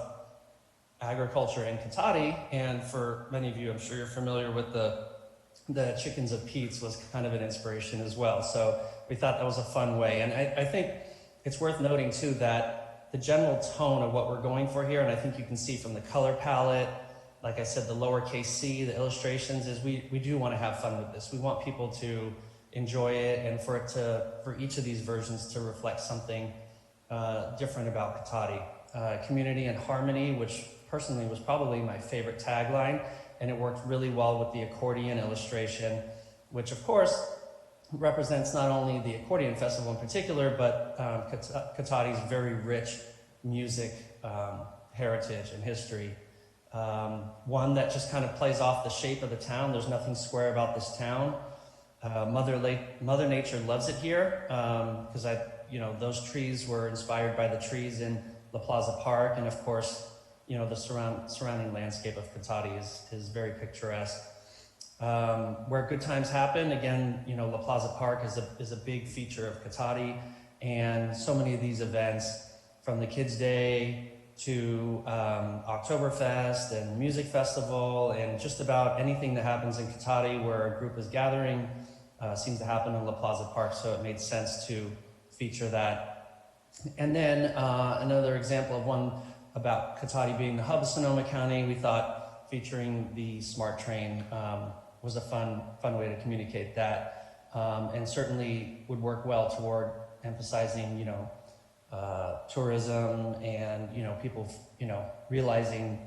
agriculture in Katati. And for many of you, I'm sure you're familiar with the chickens of Pete's was kind of an inspiration as well. So we thought that was a fun way. And I think it's worth noting too that the general tone of what we're going for here, and I think you can see from the color palette, like I said, the lowercase c, the illustrations, is we do want to have fun with this. We want people to enjoy it, and for each of these versions to reflect something different about Katati. Community and harmony, which personally was probably my favorite tagline, and it worked really well with the accordion illustration, which of course represents not only the Accordion Festival in particular, but Katati's very rich music heritage and history. One that just kind of plays off the shape of the town. There's nothing square about this town. Mother Nature loves it here, because you know, those trees were inspired by the trees in La Plaza Park, and of course, you know, the surrounding landscape of Katati is very picturesque. Where good times happen, again, you know, La Plaza Park is a big feature of Katati, And so many of these events, from the Kids Day to Oktoberfest and Music Festival, and just about anything that happens in Cotati where a group is gathering, seems to happen in La Plaza Park, so it made sense to feature that. And then another example of one about Cotati being the hub of Sonoma County, we thought featuring the SMART train was a fun way to communicate that, and certainly would work well toward emphasizing, tourism and, people, realizing,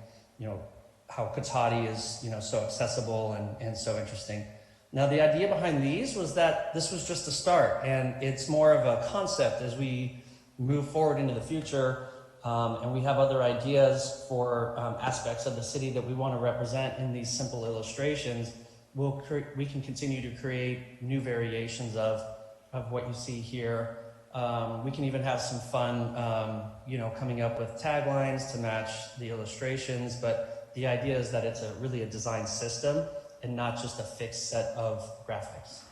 how Cotati is, so accessible and so interesting. Now, the idea behind these was that this was just a start, and it's more of a concept as we move forward into the future, and we have other ideas for aspects of the city that we want to represent in these simple illustrations. We can continue to create new variations of what you see here. We can even have some fun, coming up with taglines to match the illustrations, but the idea is that it's really a design system and not just a fixed set of graphics.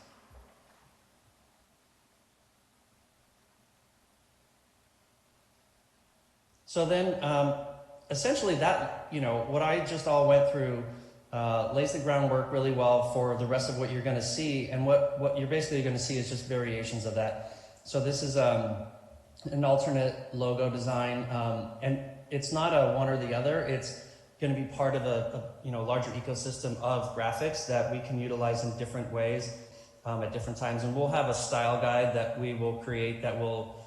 So then, essentially that, what I just all went through lays the groundwork really well for the rest of what you're going to see, and what you're basically going to see is just variations of that. So this is an alternate logo design, and it's not a one or the other. It's going to be part of a larger ecosystem of graphics that we can utilize in different ways at different times. And we'll have a style guide that we will create that will,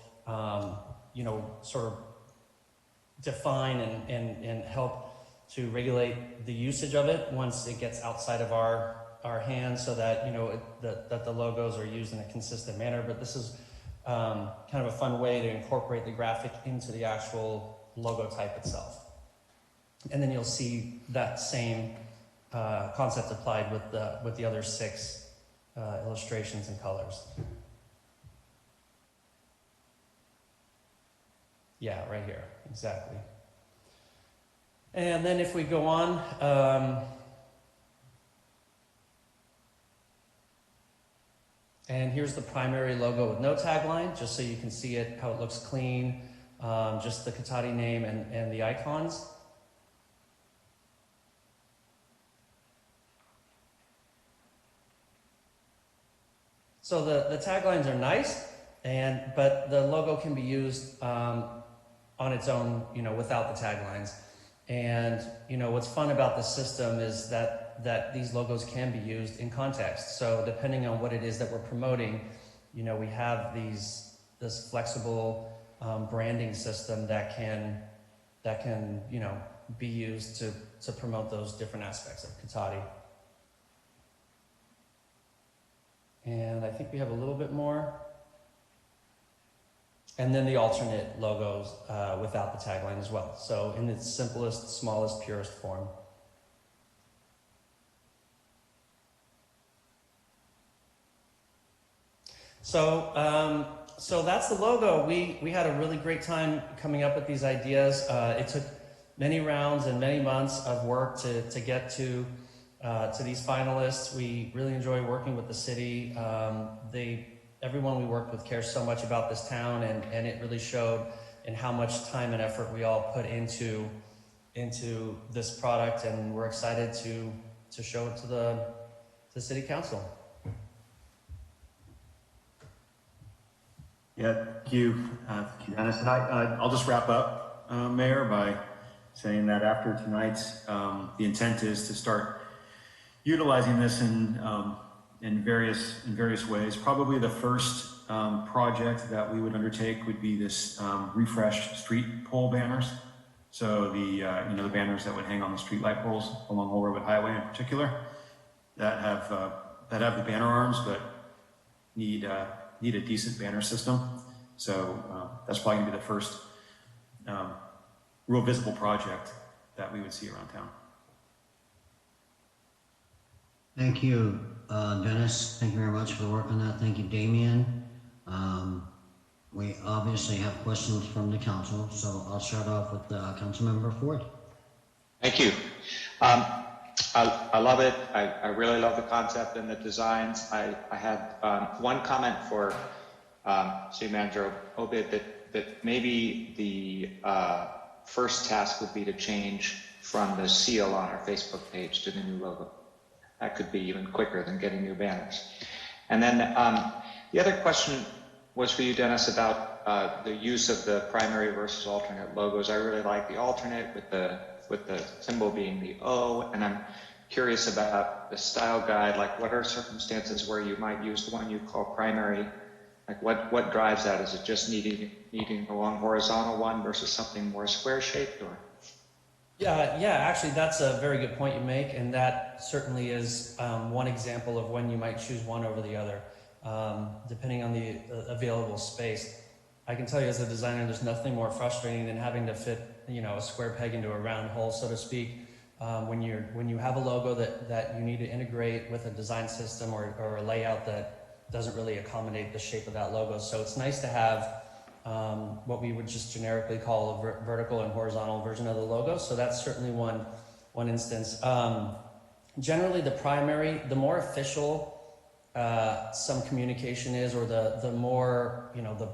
sort of define and help to regulate the usage of it once it gets outside of our hands, so that that the logos are used in a consistent manner. But this is kind of a fun way to incorporate the graphic into the actual logo type itself. And then you'll see that same concept applied with the other 6 illustrations and colors. Yeah, right here, exactly. And then if we go on, and here's the primary logo with no tagline, just so you can see it, how it looks clean, just the Cotati name and the icons. So the taglines are nice, but the logo can be used on its own, without the taglines. And what's fun about this system is that these logos can be used in context. So depending on what it is that we're promoting, we have this flexible branding system that can be used to promote those different aspects of Cotati. And I think we have a little bit more. And then the alternate logos without the tagline as well. So in its simplest, smallest, purest form. So that's the logo. We had a really great time coming up with these ideas. It took many rounds and many months of work to get to these finalists. We really enjoy working with the city. Everyone we worked with cares so much about this town, and it really showed in how much time and effort we all put into this product, and we're excited to show it to the city council. Yeah, thank you, Dennis. And I'll just wrap up, Mayor, by saying that after tonight's, the intent is to start utilizing this in various ways. Probably the first project that we would undertake would be this refreshed street pole banners. So the banners that would hang on the street light poles along Old Redwood Highway in particular, that have the banner arms but need a decent banner system. So that's probably gonna be the first real visible project that we would see around town. Thank you, Dennis. Thank you very much for the work on that. Thank you, Damien. We obviously have questions from the council, so I'll start off with Councilmember Ford. Thank you. I love it. I really love the concept and the designs. I had one comment for City Manager Obid, that maybe the first task would be to change from the seal on our Facebook page to the new logo. That could be even quicker than getting new banners. And then the other question was for you, Dennis, about the use of the primary versus alternate logos. I really like the alternate with the symbol being the O, and I'm curious about the style guide. Like, what are circumstances where you might use the one you call primary? Like, what drives that? Is it just needing a long horizontal one versus something more square shaped, or? Yeah, actually, that's a very good point you make, and that certainly is one example of when you might choose one over the other, depending on the available space. I can tell you as a designer, there's nothing more frustrating than having to fit, a square peg into a round hole, so to speak. When you have a logo that you need to integrate with a design system or a layout that doesn't really accommodate the shape of that logo. So it's nice to have what we would just generically call a vertical and horizontal version of the logo. So that's certainly one instance. Generally, the primary, the more official some communication is, or the more, the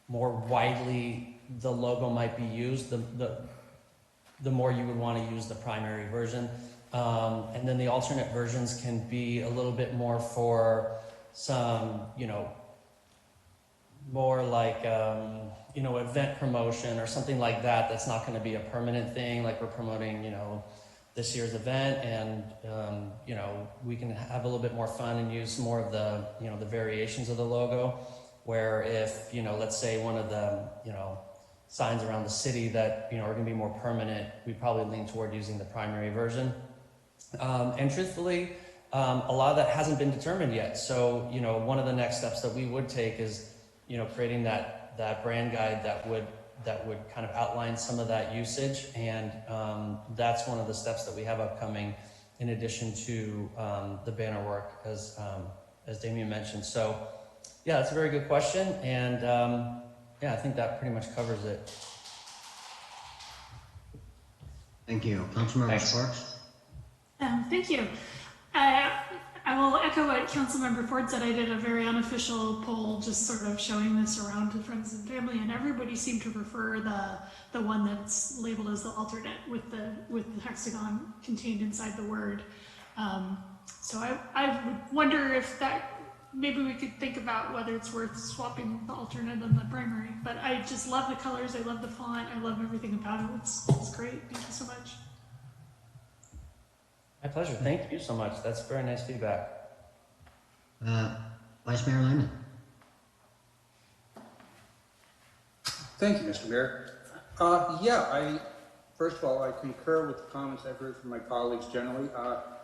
more widely the logo might be used, the more you would want to use the primary version. And then the alternate versions can be a little bit more for some, more like, event promotion or something like that. That's not going to be a permanent thing. Like, we're promoting, this year's event, and, we can have a little bit more fun and use more of the, the variations of the logo. Where if, let's say one of the, signs around the city that, are going to be more permanent, we probably lean toward using the primary version. And truthfully, a lot of that hasn't been determined yet. So, one of the next steps that we would take is, creating that brand guide that would kind of outline some of that usage. And that's one of the steps that we have upcoming, in addition to the banner work, as Damien mentioned. So, yeah, that's a very good question. And I think that pretty much covers it. Thank you. Councilmember Sparks? Thank you. I will echo what Councilmember Ford said. I did a very unofficial poll, just sort of showing this around to friends and family, and everybody seemed to prefer the one that's labeled as the alternate with the hexagon contained inside the word. So I would wonder if that, maybe we could think about whether it's worth swapping the alternate and the primary. But I just love the colors. I love the font. I love everything about it. It's great. Thank you so much. My pleasure. Thank you so much. That's very nice feedback. Vice Mayor Lyman. Thank you, Mr. Mayor. First of all, I concur with the comments I've heard from my colleagues generally.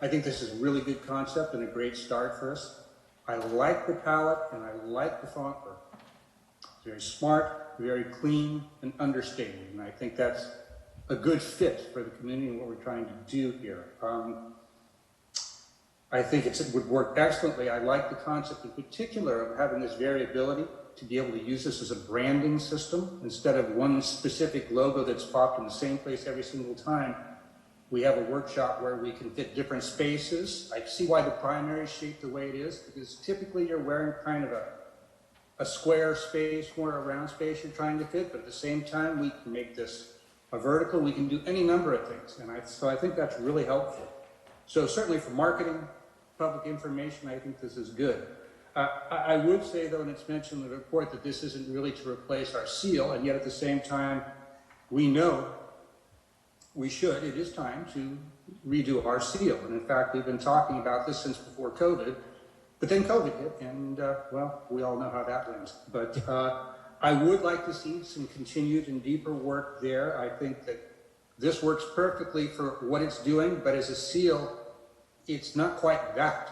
I think this is a really good concept and a great start for us. I like the palette and I like the font work. It's very smart, very clean, and understated. And I think that's a good fit for the community and what we're trying to do here. I think it would work excellently. I like the concept in particular of having this variability to be able to use this as a branding system instead of one specific logo that's popped in the same place every single time. We have a workshop where we can fit different spaces. I see why the primary is shaped the way it is, because typically you're wearing kind of a square space or a round space you're trying to fit, but at the same time we can make this a vertical. We can do any number of things, and so I think that's really helpful. So certainly for marketing, public information, I think this is good. I would say, though, and it's mentioned in the report, that this isn't really to replace our seal, and yet at the same time, we know it is time to redo our seal. And in fact, we've been talking about this since before COVID, but then COVID hit, and we all know how that went. But I would like to see some continued and deeper work there. I think that this works perfectly for what it's doing, but as a seal, it's not quite that.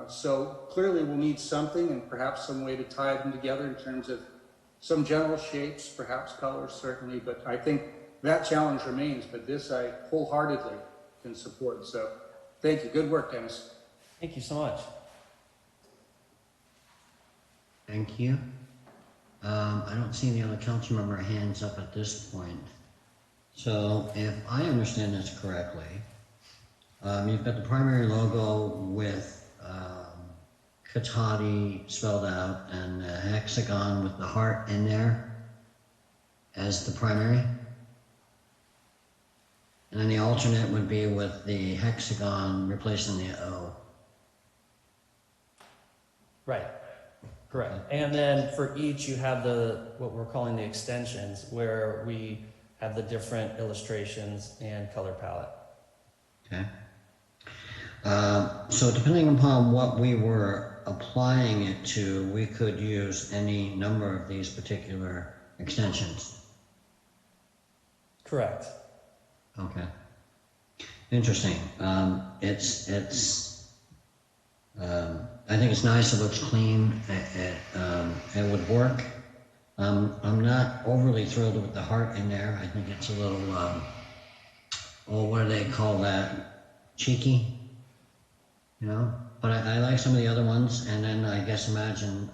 So clearly we'll need something, and perhaps some way to tie them together in terms of some general shapes, perhaps colors, certainly, but I think that challenge remains, but this I wholeheartedly can support. So thank you. Good work, Dennis. Thank you so much. Thank you. I don't see any other council member hands up at this point. So if I understand this correctly, you've got the primary logo with Katati spelled out and a hexagon with the heart in there as the primary. And then the alternate would be with the hexagon replacing the O. Right, correct. And then for each, you have what we're calling the extensions, where we have the different illustrations and color palette. Okay. So depending upon what we were applying it to, we could use any number of these particular extensions. Correct. Okay. Interesting. I think it's nice. It looks clean. It would work. I'm not overly thrilled with the heart in there. I think it's a little, what do they call that? Cheeky, you know? But I like some of the other ones, and then I guess imagine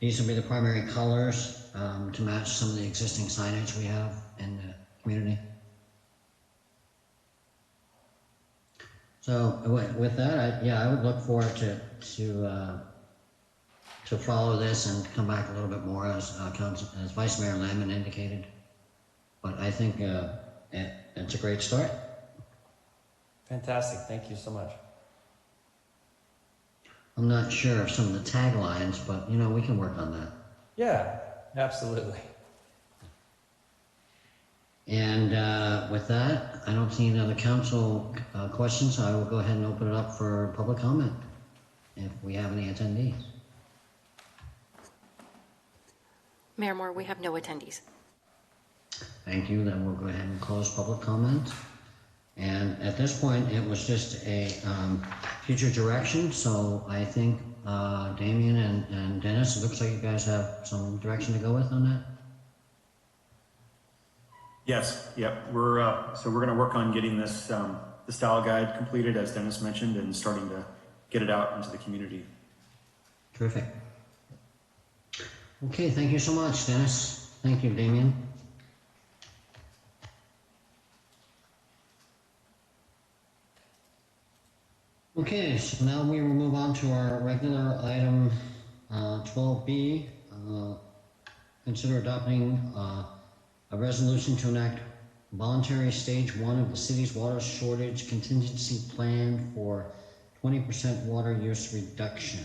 these would be the primary colors to match some of the existing signage we have in the community. So with that, I would look forward to follow this and come back a little bit more as Vice Mayor Lemon indicated. But I think it's a great start. Fantastic. Thank you so much. I'm not sure of some of the taglines, but we can work on that. Yeah, absolutely. And with that, I don't see any other council questions, so I will go ahead and open it up for public comment if we have any attendees. Mayor Moore, we have no attendees. Thank you. Then we'll go ahead and close public comment. And at this point, it was just a future direction. So I think Damien and Dennis, it looks like you guys have some direction to go with on that. Yes, yep. We're going to work on getting this the style guide completed, as Dennis mentioned, and starting to get it out into the community. Terrific. Okay, thank you so much, Dennis. Thank you, Damien. Okay, so now we will move on to our regular item 12B. Consider adopting a resolution to enact voluntary stage 1 of the city's water shortage contingency plan for 20% water use reduction.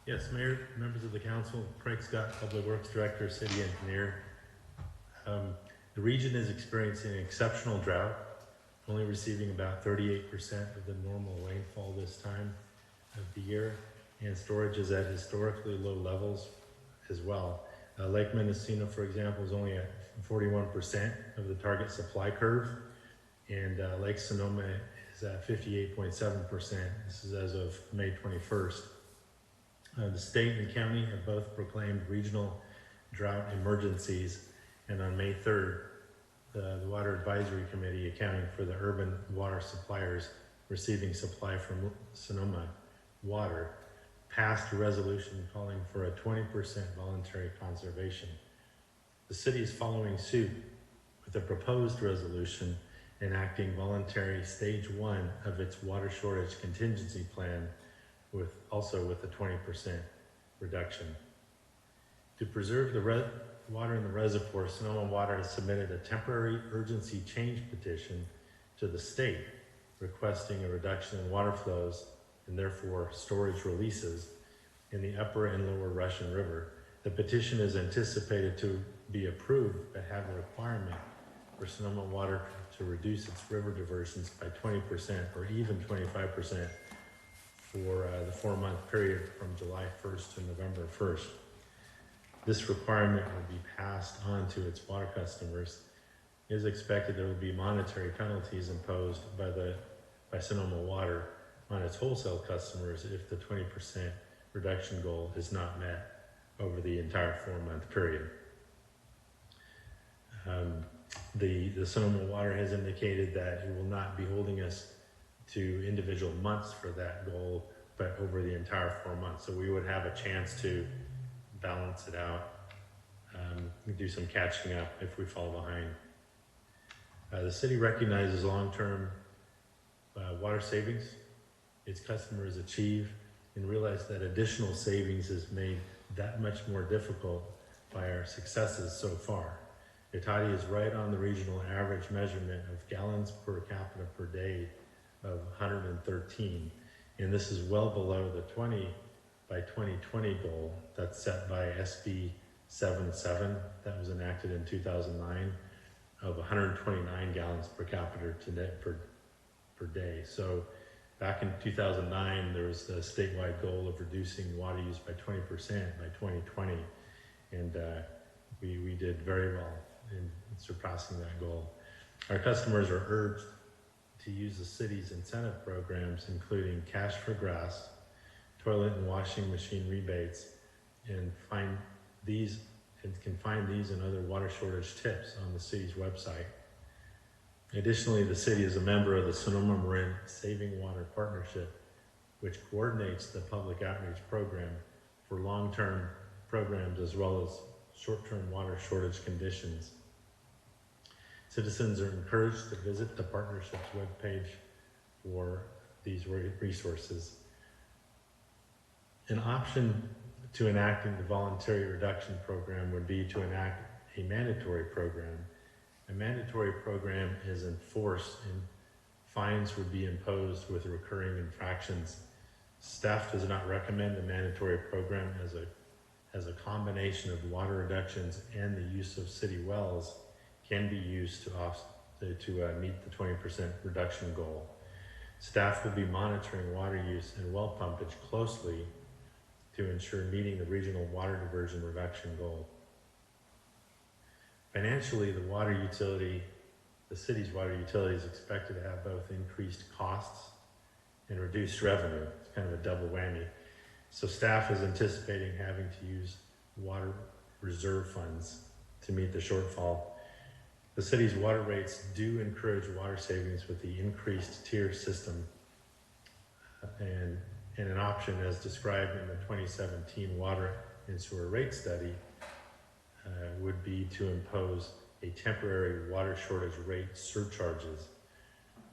Yes, Mayor, members of the council, Craig Scott, Public Works Director, City Engineer. The region is experiencing an exceptional drought, only receiving about 38% of the normal rainfall this time of the year, and storage is at historically low levels as well. Lake Mendocino, for example, is only at 41% of the target supply curve, and Lake Sonoma is at 58.7%. This is as of May 21st. The state and county have both proclaimed regional drought emergencies, and on May 3rd, the Water Advisory Committee, accounting for the urban water suppliers receiving supply from Sonoma Water, passed a resolution calling for a 20% voluntary conservation. The city is following suit with a proposed resolution enacting voluntary stage 1 of its water shortage contingency plan, also with a 20% reduction. To preserve the water in the reservoir, Sonoma Water has submitted a temporary urgency change petition to the state requesting a reduction in water flows and therefore storage releases in the upper and lower Russian River. The petition is anticipated to be approved but have a requirement for Sonoma Water to reduce its river diversions by 20% or even 25% for the 4-month period from July 1st to November 1st. This requirement will be passed on to its water customers. It is expected there will be monetary penalties imposed by Sonoma Water on its wholesale customers if the 20% reduction goal is not met over the entire 4-month period. The Sonoma Water has indicated that it will not be holding us to individual months for that goal, but over the entire 4 months. So we would have a chance to balance it out, do some catching up if we fall behind. The city recognizes long-term water savings its customers achieve and realize that additional savings is made that much more difficult by our successes so far. Itati is right on the regional average measurement of gallons per capita per day of 113, and this is well below the 20 by 2020 goal that's set by SB 77 that was enacted in 2009 of 129 gallons per capita per day. So back in 2009, there was the statewide goal of reducing water use by 20% by 2020, and we did very well in surpassing that goal. Our customers are urged to use the city's incentive programs, including Cash for Grass, toilet and washing machine rebates, and can find these and other water shortage tips on the city's website. Additionally, the city is a member of the Sonoma Marin Saving Water Partnership, which coordinates the public outreach program for long-term programs as well as short-term water shortage conditions. Citizens are encouraged to visit the partnership's webpage for these resources. An option to enacting the voluntary reduction program would be to enact a mandatory program. A mandatory program is enforced and fines would be imposed with recurring infractions. Staff does not recommend a mandatory program as a combination of water reductions and the use of city wells can be used to meet the 20% reduction goal. Staff will be monitoring water use and well pumpage closely to ensure meeting the regional water diversion reduction goal. Financially, the city's water utility is expected to have both increased costs and reduced revenue. It's kind of a double whammy. So staff is anticipating having to use water reserve funds to meet the shortfall. The city's water rates do encourage water savings with the increased tier system, and an option as described in the 2017 water and sewer rate study would be to impose a temporary water shortage rate surcharges.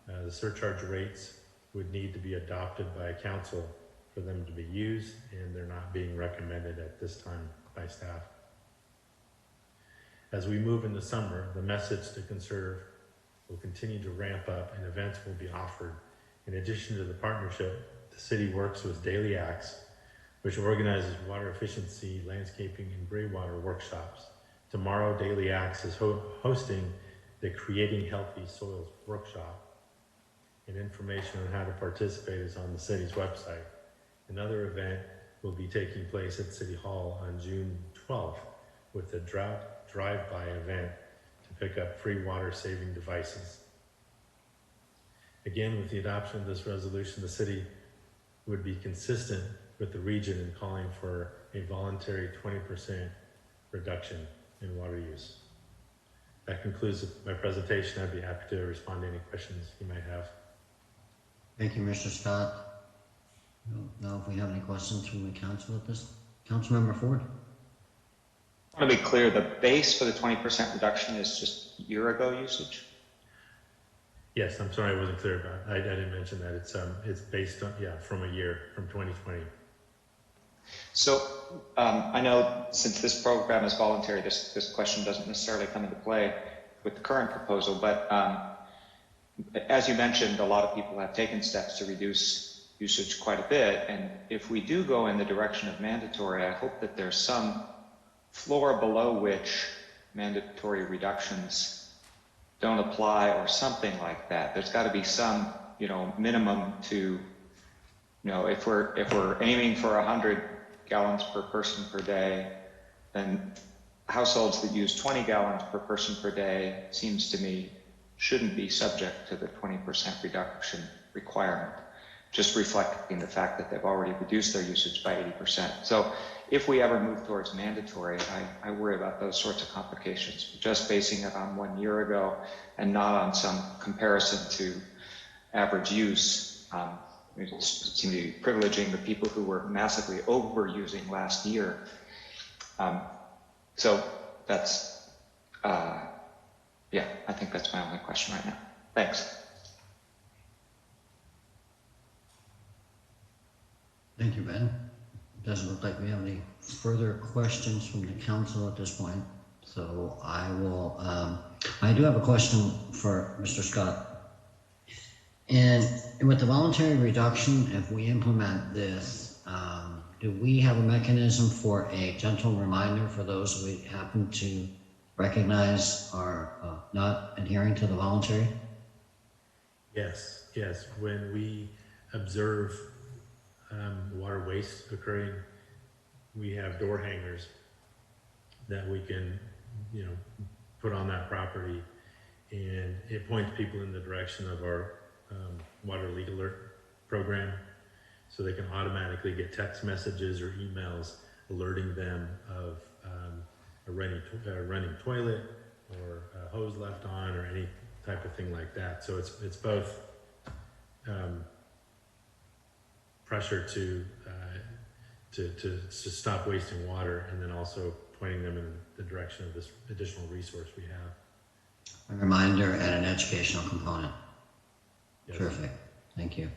The surcharge rates would need to be adopted by council for them to be used, and they're not being recommended at this time by staff. As we move into summer, the message to conserve will continue to ramp up and events will be offered. In addition to the partnership, the city works with Daily Acts, which organizes water efficiency, landscaping, and gray water workshops. Tomorrow, Daily Acts is hosting the Creating Healthy Soils workshop, and information on how to participate is on the city's website. Another event will be taking place at City Hall on June 12th with a drought drive-by event to pick up free water saving devices. Again, with the adoption of this resolution, the city would be consistent with the region in calling for a voluntary 20% reduction in water use. That concludes my presentation. I'd be happy to respond to any questions you might have. Thank you, Mr. Scott. I don't know if we have any questions from the council at this. Councilmember Ford. I want to be clear, the base for the 20% reduction is just year-ago usage? Yes, I'm sorry I wasn't clear about it. I didn't mention that. It's based on, from a year, from 2020. So I know since this program is voluntary, this question doesn't necessarily come into play with the current proposal, but as you mentioned, a lot of people have taken steps to reduce usage quite a bit, and if we do go in the direction of mandatory, I hope that there's some floor below which mandatory reductions don't apply or something like that. There's got to be some, minimum to, if we're aiming for 100 gallons per person per day, then households that use 20 gallons per person per day seems to me shouldn't be subject to the 20% reduction requirement, just reflecting the fact that they've already reduced their usage by 80%. So if we ever move towards mandatory, I worry about those sorts of complications. Just basing it on 1 year ago and not on some comparison to average use, we seem to be privileging the people who were massively overusing last year. So that's, I think that's my only question right now. Thanks. Thank you, Ben. Doesn't look like we have any further questions from the council at this point. So I will, I do have a question for Mr. Scott. And with the voluntary reduction, if we implement this, do we have a mechanism for a gentle reminder for those we happen to recognize are not adhering to the voluntary? Yes. When we observe water waste occurring, we have door hangers that we can, put on that property, and it points people in the direction of our water leak alert program, so they can automatically get text messages or emails alerting them of a running toilet or a hose left on or any type of thing like that. So it's both pressure to stop wasting water, and then also pointing them in the direction of this additional resource we have. A reminder and an educational component. Yes. Terrific. Thank you.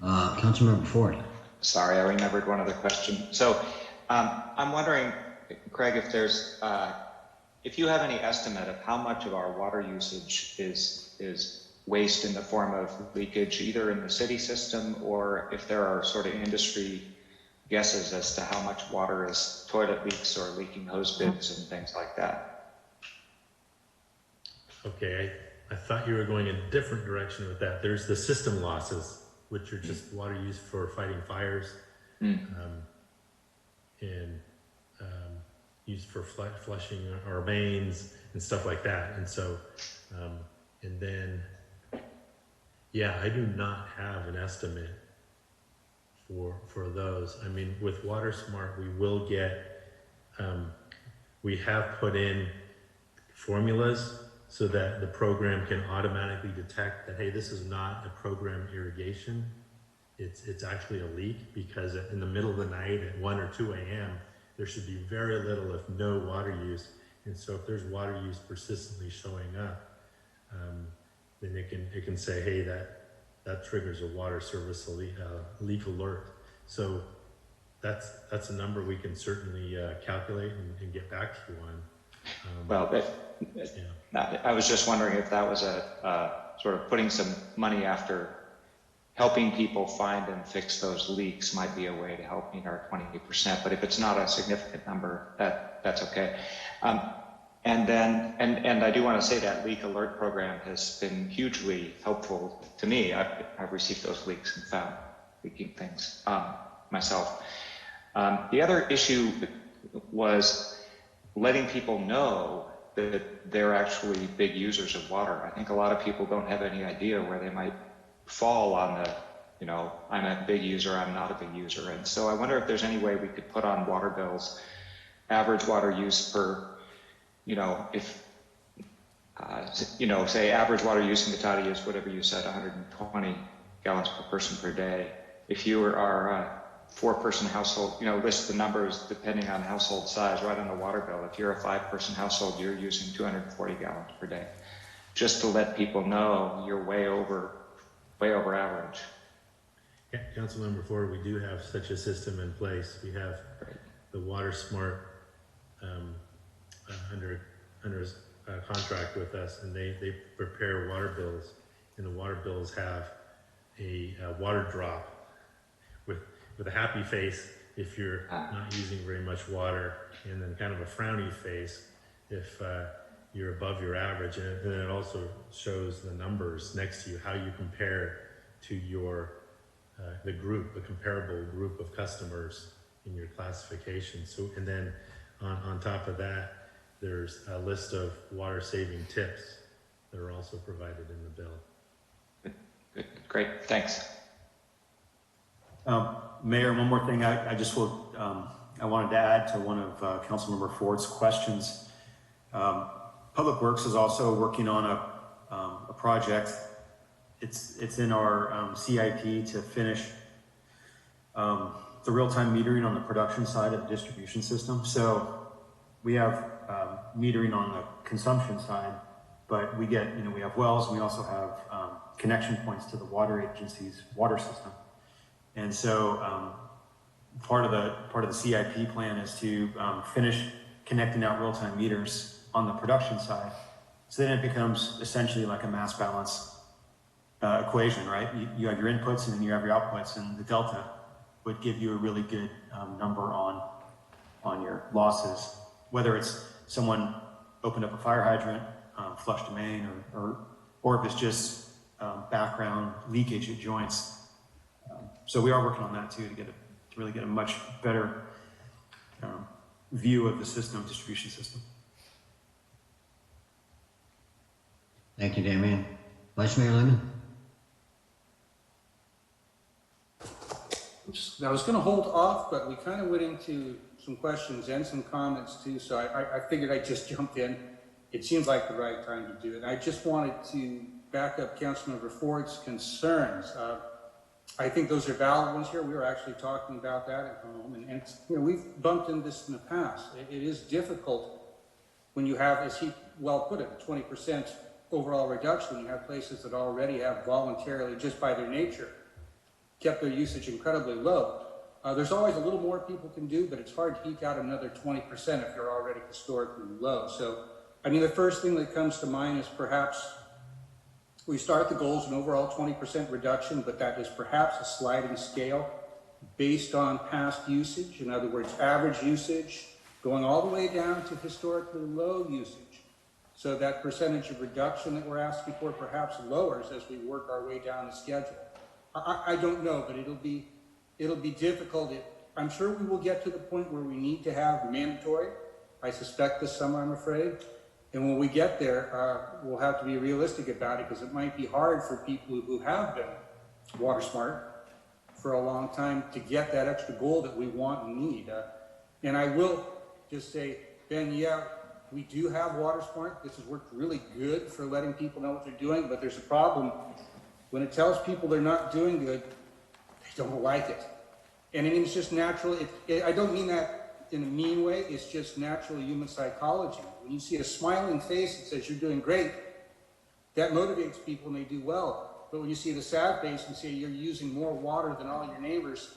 Councilmember Ford. Sorry, I remembered one other question. So I'm wondering, Craig, if you have any estimate of how much of our water usage is waste in the form of leakage, either in the city system, or if there are sort of industry guesses as to how much water is toilet leaks or leaking hose bibs and things like that. Okay, I thought you were going in a different direction with that. There's the system losses, which are just water used for fighting fires, and used for flushing our mains and stuff like that. And so, and then, yeah, I do not have an estimate for those. I mean, with WaterSmart, we will get, we have put in formulas so that the program can automatically detect that, hey, this is not a program irrigation. It's actually a leak, because in the middle of the night at 1 or 2 a.m., there should be very little, if no, water use. And so if there's water use persistently showing up, then it can say, hey, that triggers a water service leak alert. So that's a number we can certainly calculate and get back to you on. I was just wondering if that was a sort of putting some money after helping people find and fix those leaks might be a way to help meet our 20%. But if it's not a significant number, that's okay. And I do want to say that leak alert program has been hugely helpful to me. I've received those leaks and found leaking things myself. The other issue was letting people know that they're actually big users of water. I think a lot of people don't have any idea where they might fall on the, I'm a big user, I'm not a big user. And so I wonder if there's any way we could put on water bills, average water use per, say average water use in Cotati is whatever you said, 120 gallons per person per day. If you are a 4-person household, list the numbers depending on household size right on the water bill. If you're a 5-person household, you're using 240 gallons per day. Just to let people know you're way over average. Yeah, Councilmember Ford, we do have such a system in place. We have the WaterSmart under a contract with us, and they prepare water bills, and the water bills have a water drop with a happy face if you're not using very much water, and then kind of a frowny face if you're above your average. And then it also shows the numbers next to you, how you compare to your the comparable group of customers in your classification. So, and then on top of that, there's a list of water saving tips that are also provided in the bill. Good. Great, thanks. Mayor, one more thing I wanted to add to one of Councilmember Ford's questions. Public Works is also working on a project. It's in our CIP to finish the real-time metering on the production side of the distribution system. So we have metering on the consumption side, but we have wells, and we also have connection points to the water agency's water system. And so part of the CIP plan is to finish connecting out real-time meters on the production side. So then it becomes essentially like a mass balance equation, right? You have your inputs and then you have your outputs, and the delta would give you a really good number on your losses, whether it's someone opened up a fire hydrant, flushed a main, or if it's just background leakage at joints. So we are working on that too to really get a much better view of the system, distribution system. Thank you, Damian. Vice Mayor Lemon? I was going to hold off, but we kind of went into some questions and some comments too, so I figured I'd just jump in. It seems like the right time to do it. I just wanted to back up Councilmember Ford's concerns. I think those are valid ones here. We were actually talking about that at home, and you know, we've bumped into this in the past. It is difficult when you have, as he well put it, a 20% overall reduction. You have places that already have voluntarily, just by their nature, kept their usage incredibly low. There's always a little more people can do, but it's hard to eke out another 20% if you're already historically low. So, I mean, the first thing that comes to mind is perhaps we start the goals an overall 20% reduction, but that is perhaps a sliding scale based on past usage. In other words, average usage going all the way down to historically low usage. So that percentage of reduction that we're asking for perhaps lowers as we work our way down the schedule. I don't know, but it'll be difficult. I'm sure we will get to the point where we need to have mandatory. I suspect this summer, I'm afraid. And when we get there, we'll have to be realistic about it, because it might be hard for people who have been water smart for a long time to get that extra goal that we want and need. And I will just say, Ben, yeah, we do have water smart. This has worked really good for letting people know what they're doing, but there's a problem. When it tells people they're not doing good, they don't like it. And it's just natural. I don't mean that in a mean way. It's just natural human psychology. When you see a smiling face that says you're doing great, that motivates people and they do well. But when you see the sad face and say you're using more water than all your neighbors,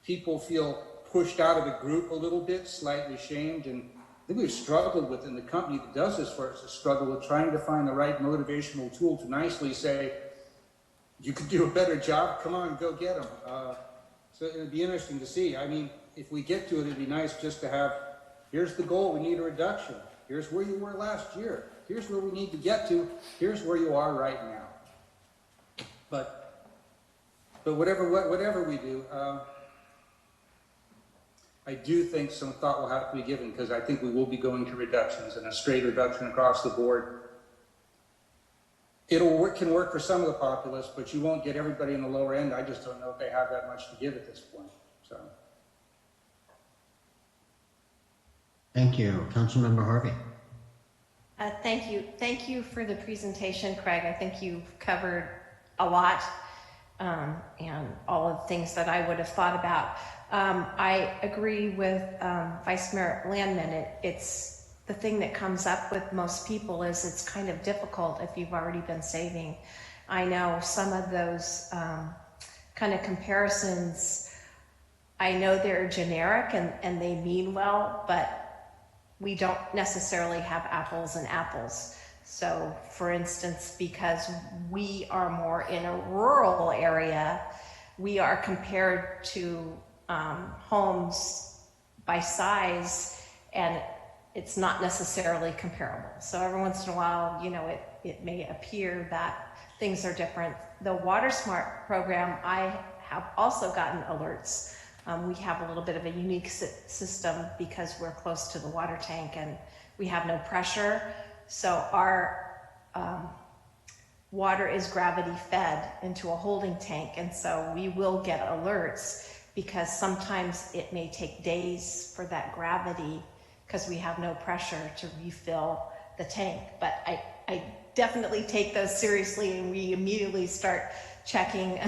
people feel pushed out of the group a little bit, slightly shamed. And I think we've struggled with, in the company that does this for us, a struggle with trying to find the right motivational tool to nicely say, you could do a better job, come on, go get them. So it'd be interesting to see. I mean, if we get to it, it'd be nice just to have, here's the goal, we need a reduction. Here's where you were last year. Here's where we need to get to. Here's where you are right now. But whatever we do, I do think some thought will have to be given, because I think we will be going to reductions, and a straight reduction across the board. Can work for some of the populace, but you won't get everybody in the lower end. I just don't know if they have that much to give at this point. So. Thank you. Councilmember Harvey. Thank you. Thank you for the presentation, Craig. I think you've covered a lot, and all of the things that I would have thought about. I agree with Vice Mayor Landman. It's the thing that comes up with most people is it's kind of difficult if you've already been saving. I know some of those kind of comparisons, I know they're generic and they mean well, but we don't necessarily have apples and apples. So for instance, because we are more in a rural area, we are compared to homes by size, and it's not necessarily comparable. So every once in a while, you know, it may appear that things are different. The Water Smart program, I have also gotten alerts. We have a little bit of a unique system because we're close to the water tank and we have no pressure. So our water is gravity fed into a holding tank. And so we will get alerts, because sometimes it may take days for that gravity, because we have no pressure, to refill the tank. But I definitely take those seriously, and we immediately start checking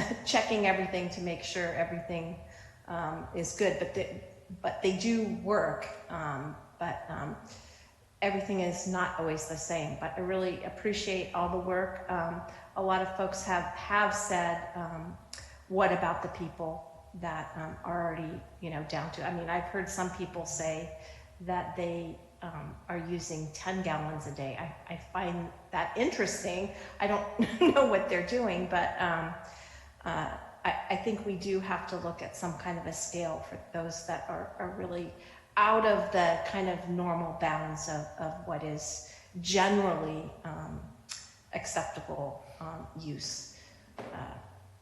everything to make sure everything is good. But they do work, but everything is not always the same. But I really appreciate all the work. A lot of folks have said, what about the people? that are already, down to, I mean, I've heard some people say that they are using 10 gallons a day. I find that interesting. I don't know what they're doing, but I think we do have to look at some kind of a scale for those that are really out of the kind of normal bounds of what is generally acceptable use,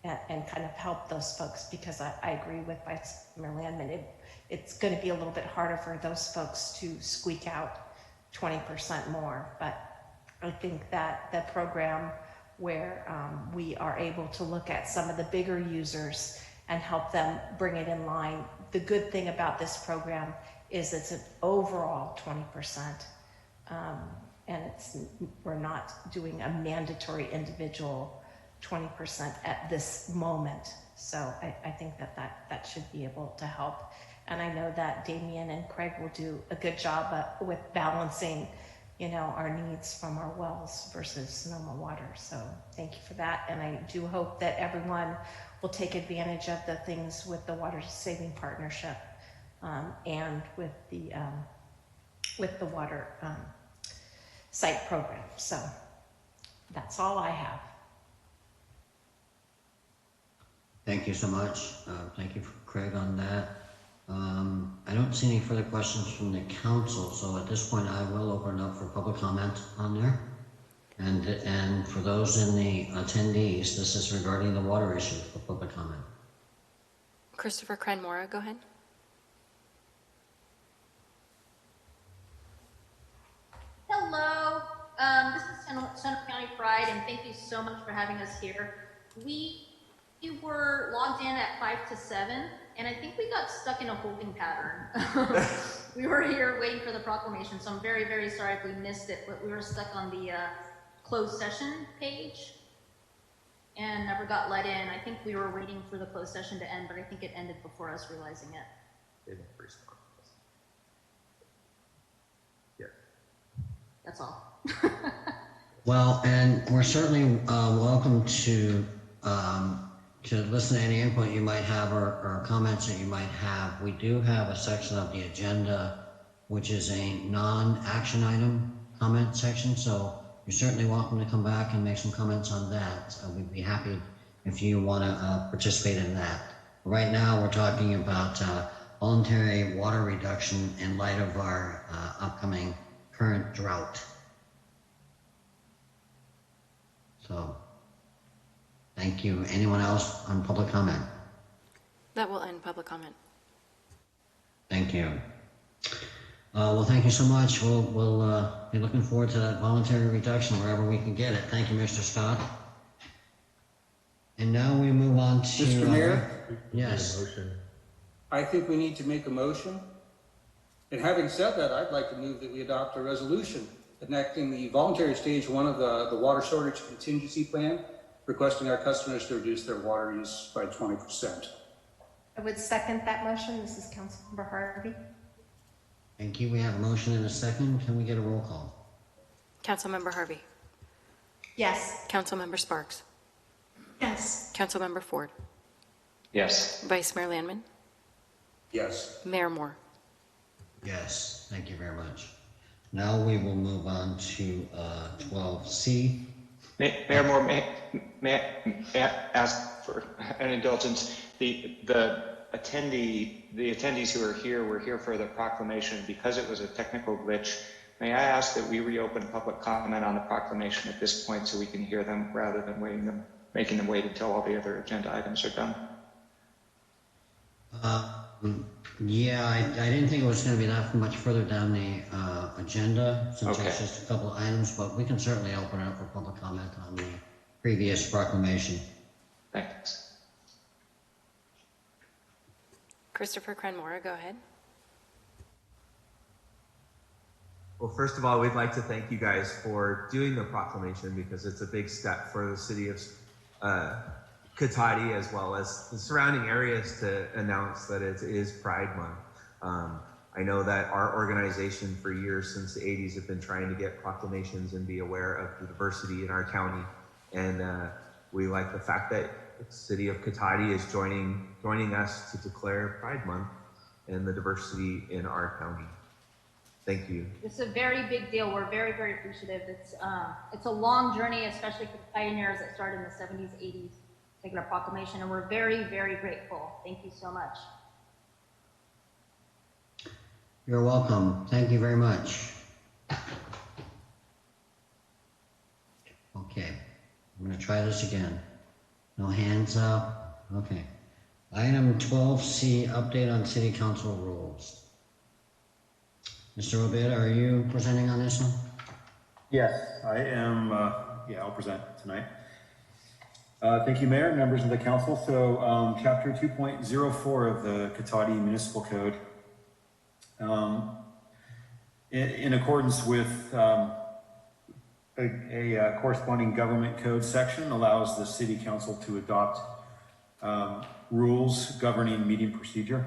and kind of help those folks, because I agree with Vice Mayor Landman. It's going to be a little bit harder for those folks to squeak out 20% more, but I think that the program where we are able to look at some of the bigger users and help them bring it in line. The good thing about this program is it's an overall 20%, and we're not doing a mandatory individual 20% at this moment. So I think that should be able to help. And I know that Damien and Craig will do a good job with balancing, our needs from our wells versus Sonoma water. So thank you for that. And I do hope that everyone will take advantage of the things with the Water Saving Partnership, and with the water site program. So that's all I have. Thank you so much. Thank you, Craig, on that. I don't see any further questions from the council, so at this point I will open up for public comment on there. And for those in the attendees, this is regarding the water issue for public comment. Christopher Cranmora, go ahead. Hello, this is Center County Pride, and thank you so much for having us here. We were logged in at 5 to 7, and I think we got stuck in a holding pattern. We were here waiting for the proclamation, so I'm very, very sorry if we missed it, but we were stuck on the closed session page and never got let in. I think we were waiting for the closed session to end, but I think it ended before us realizing it. Yeah. That's all. Well, and we're certainly welcome to listen to any input you might have or comments that you might have. We do have a section of the agenda which is a non-action item comment section, so you're certainly welcome to come back and make some comments on that. We'd be happy if you want to participate in that. Right now we're talking about voluntary water reduction in light of our upcoming current drought. So, thank you. Anyone else on public comment? That will end public comment. Thank you. Well, thank you so much. We'll be looking forward to that voluntary reduction wherever we can get it. Thank you, Mr. Scott. And now we move on to... Mr. Mayor? Yes. I think we need to make a motion. And having said that, I'd like to move that we adopt a resolution enacting the voluntary stage 1 of the water shortage contingency plan, requesting our customers to reduce their water use by 20%. I would second that motion. This is Councilmember Harvey. Thank you. We have a motion and a second. Can we get a roll call? Councilmember Harvey. Yes. Councilmember Sparks. Yes. Councilmember Ford. Yes. Vice Mayor Landman. Yes. Mayor Moore. Yes. Thank you very much. Now we will move on to 12C. Mayor Moore, may I ask for an indulgence? The attendees who are here were here for the proclamation. Because it was a technical glitch, may I ask that we reopen public comment on the proclamation at this point so we can hear them rather than making them wait until all the other agenda items are done? Yeah, I didn't think it was going to be that much further down the agenda since Okay. it's just a couple of items, but we can certainly open it up for public comment on the previous proclamation. Thanks. Christopher Cranmora, go ahead. Well, first of all, we'd like to thank you guys for doing the proclamation because it's a big step for the city of Cotati as well as the surrounding areas to announce that it is Pride Month. I know that our organization for years since the 80s have been trying to get proclamations and be aware of the diversity in our county. And we like the fact that the city of Cotati is joining joining us to declare Pride Month and the diversity in our county. Thank you. It's a very big deal. We're very, very appreciative. It's a long journey, especially for the pioneers that started in the 70s, 80s, taking a proclamation, and we're very, very grateful. Thank you so much. You're welcome. Thank you very much. Okay, I'm going to try this again. No hands up. Okay. Item 12C, update on city council rules. Mr. Obed, are you presenting on this one? Yes, I am. I'll present tonight. Thank you, Mayor, members of the council. So, Chapter 2.04 of the Cotati Municipal Code, in accordance with a corresponding government code section, allows the city council to adopt rules governing meeting procedure.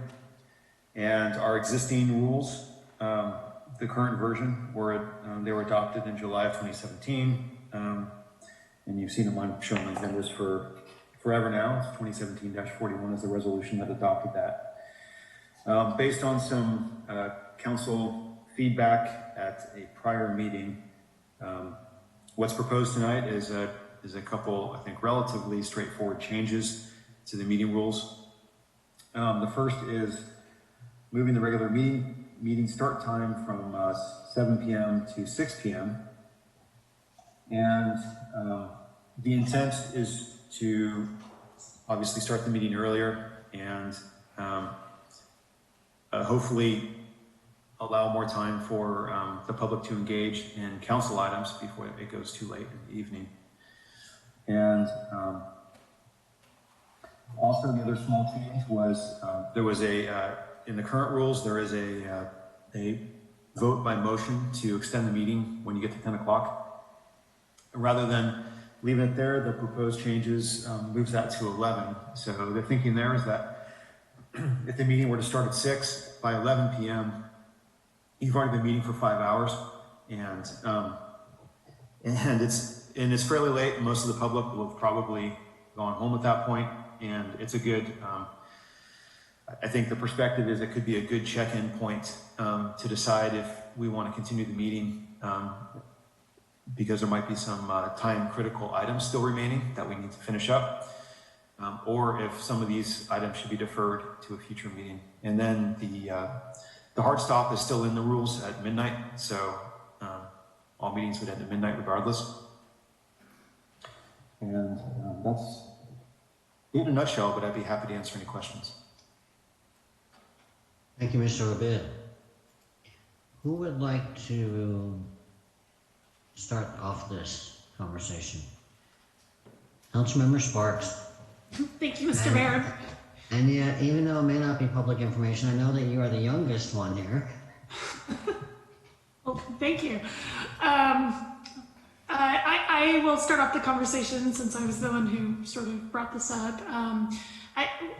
And our existing rules, the current version, they were adopted in July of 2017. And you've seen them on showing on agendas for forever now. It's 2017-41 is the resolution that adopted that. Based on some council feedback at a prior meeting, what's proposed tonight is a couple, I think, relatively straightforward changes to the meeting rules. The first is moving the regular meeting start time from 7 p.m. to 6 p.m. And the intent is to obviously start the meeting earlier and hopefully allow more time for the public to engage in council items before it goes too late in the evening. And also the other small change was there was in the current rules, there is a vote by motion to extend the meeting when you get to 10 o'clock. Rather than leaving it there, the proposed changes moves that to 11. So the thinking there is that if the meeting were to start at 6, by 11 p.m., you've already been meeting for 5 hours, and it's fairly late. Most of the public will have probably gone home at that point, and it's a good. I think the perspective is it could be a good check-in point to decide if we want to continue the meeting, because there might be some time-critical items still remaining that we need to finish up, or if some of these items should be deferred to a future meeting. And then the hard stop is still in the rules at midnight, so all meetings would end at midnight regardless. And that's it in a nutshell, but I'd be happy to answer any questions. Thank you, Mr. Obed. Who would like to start off this conversation? Councilmember Sparks. Thank you, Mr. Mayor. And yet, even though it may not be public information, I know that you are the youngest one here. Well, thank you. I will start off the conversation since I was the one who sort of brought this up.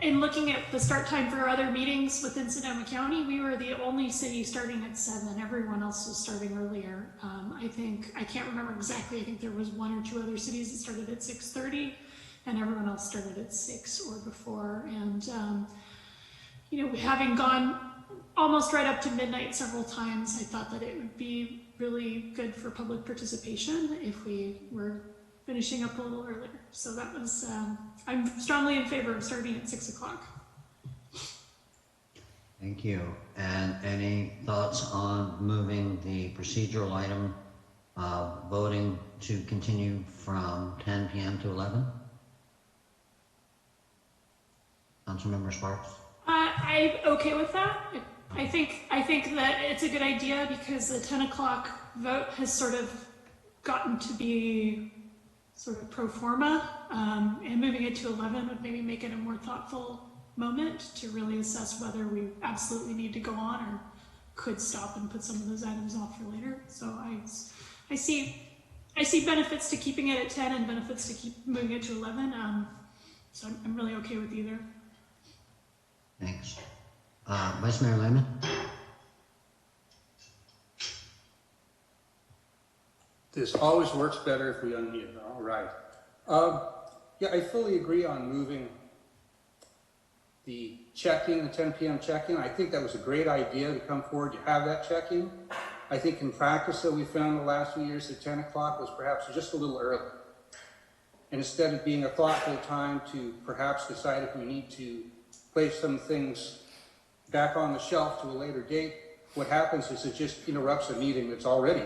In looking at the start time for other meetings within Sonoma County, we were the only city starting at 7. Everyone else was starting earlier. I can't remember exactly. I think there was 1 or 2 other cities that started at 6:30, and everyone else started at 6 or before. And having gone almost right up to midnight several times, I thought that it would be really good for public participation if we were finishing up a little earlier. So that was, I'm strongly in favor of starting at 6 o'clock. Thank you. And any thoughts on moving the procedural item voting to continue from 10 p.m. to 11? Councilmember Sparks? I'm okay with that. I think that it's a good idea because the 10 o'clock vote has sort of gotten to be sort of pro forma, and moving it to 11 would maybe make it a more thoughtful moment to really assess whether we absolutely need to go on or could stop and put some of those items off for later. So I see benefits to keeping it at 10 and benefits to keep moving it to 11. So I'm really okay with either. Thanks. Vice Mayor Lehman? This always works better if we unmute. All right. Yeah, I fully agree on moving the check-in, the 10 p.m. check-in. I think that was a great idea to come forward to have that check-in. I think in practice that we found the last few years that 10 o'clock was perhaps just a little early. And instead of being a thoughtful time to perhaps decide if we need to place some things back on the shelf to a later date, what happens is it just interrupts a meeting that's already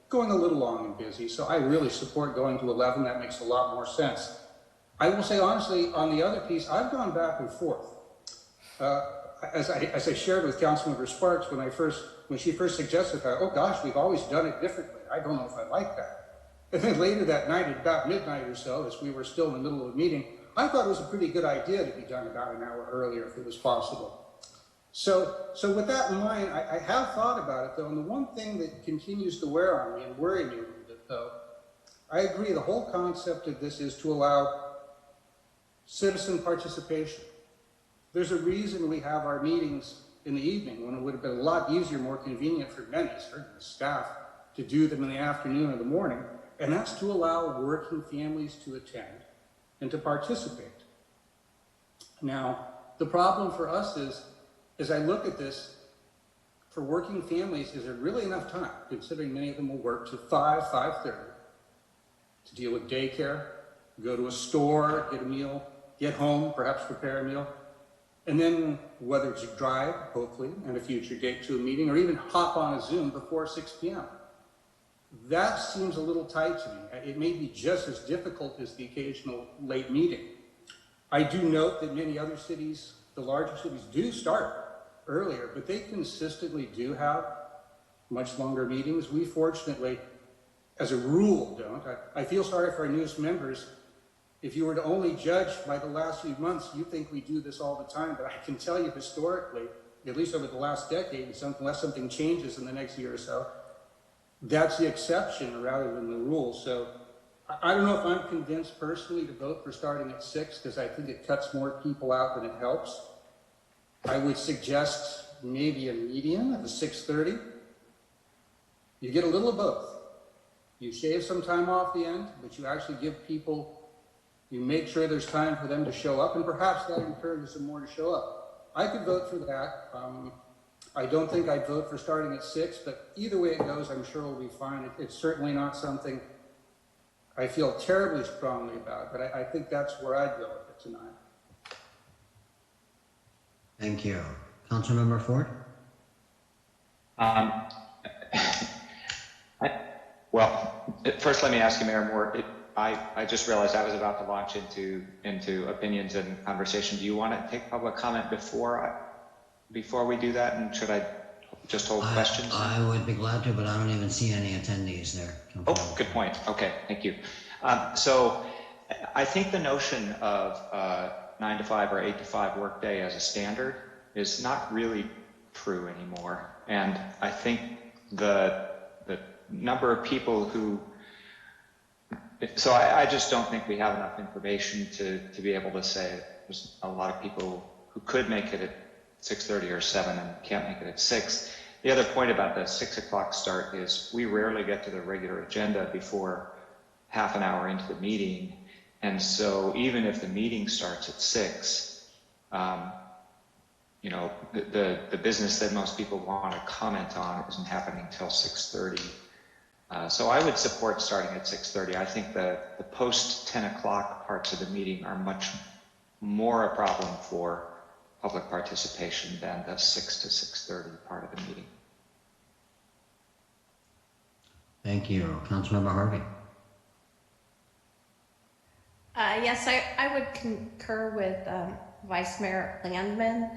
going a little long and busy. So I really support going to 11. That makes a lot more sense. I will say honestly, on the other piece, I've gone back and forth. As I shared with Councilmember Sparks when she first suggested that, oh gosh, we've always done it differently. I don't know if I like that. And then later that night, at about midnight or so, as we were still in the middle of a meeting, I thought it was a pretty good idea to be done about an hour earlier if it was possible. So with that in mind, I have thought about it though, and the one thing that continues to wear on me and worry me a little bit though, I agree the whole concept of this is to allow citizen participation. There's a reason we have our meetings in the evening when it would have been a lot easier, more convenient for many, certainly the staff, to do them in the afternoon or the morning, and that's to allow working families to attend and to participate. Now, the problem for us is, as I look at this, for working families, is there really enough time, considering many of them will work to 5:30, to deal with daycare, go to a store, get a meal, get home, perhaps prepare a meal, and then whether it's a drive, hopefully, and a future date to a meeting, or even hop on a Zoom before 6 p.m. That seems a little tight to me. It may be just as difficult as the occasional late meeting. I do note that many other cities, the larger cities, do start earlier, but they consistently do have much longer meetings. We fortunately, as a rule, don't. I feel sorry for our newest members. If you were to only judge by the last few months, you think we do this all the time, but I can tell you historically, at least over the last decade, unless something changes in the next year or so, that's the exception rather than the rule. So I don't know if I'm convinced personally to vote for starting at 6 because I think it cuts more people out than it helps. I would suggest maybe a median of a 6:30. You get a little of both. You shave some time off the end, but you actually give people, you make sure there's time for them to show up, and perhaps that encourages them more to show up. I could vote for that. I don't think I'd vote for starting at 6, but either way it goes, I'm sure it'll be fine. It's certainly not something I feel terribly strongly about, but I think that's where I'd go with it tonight. Thank you. Councilmember Ford? First let me ask you, Mayor Moore, I just realized I was about to launch into opinions and conversation. Do you want to take public comment before we do that, and should I just hold questions? I would be glad to, but I don't even see any attendees there. Oh, good point. Okay, thank you. So I think the notion of 9 to 5 or 8 to 5 workday as a standard is not really true anymore. And I think the number of people who, so I just don't think we have enough information to be able to say there's a lot of people who could make it at 6:30 or 7 and can't make it at 6. The other point about the 6 o'clock start is we rarely get to the regular agenda before half an hour into the meeting. And so even if the meeting starts at 6, the business that most people want to comment on isn't happening until 6:30. So I would support starting at 6:30. I think the post 10 o'clock parts of the meeting are much more a problem for public participation than the 6 to 6:30 part of the meeting. Thank you. Councilmember Harvey? Yes, I would concur with Vice Mayor Landman.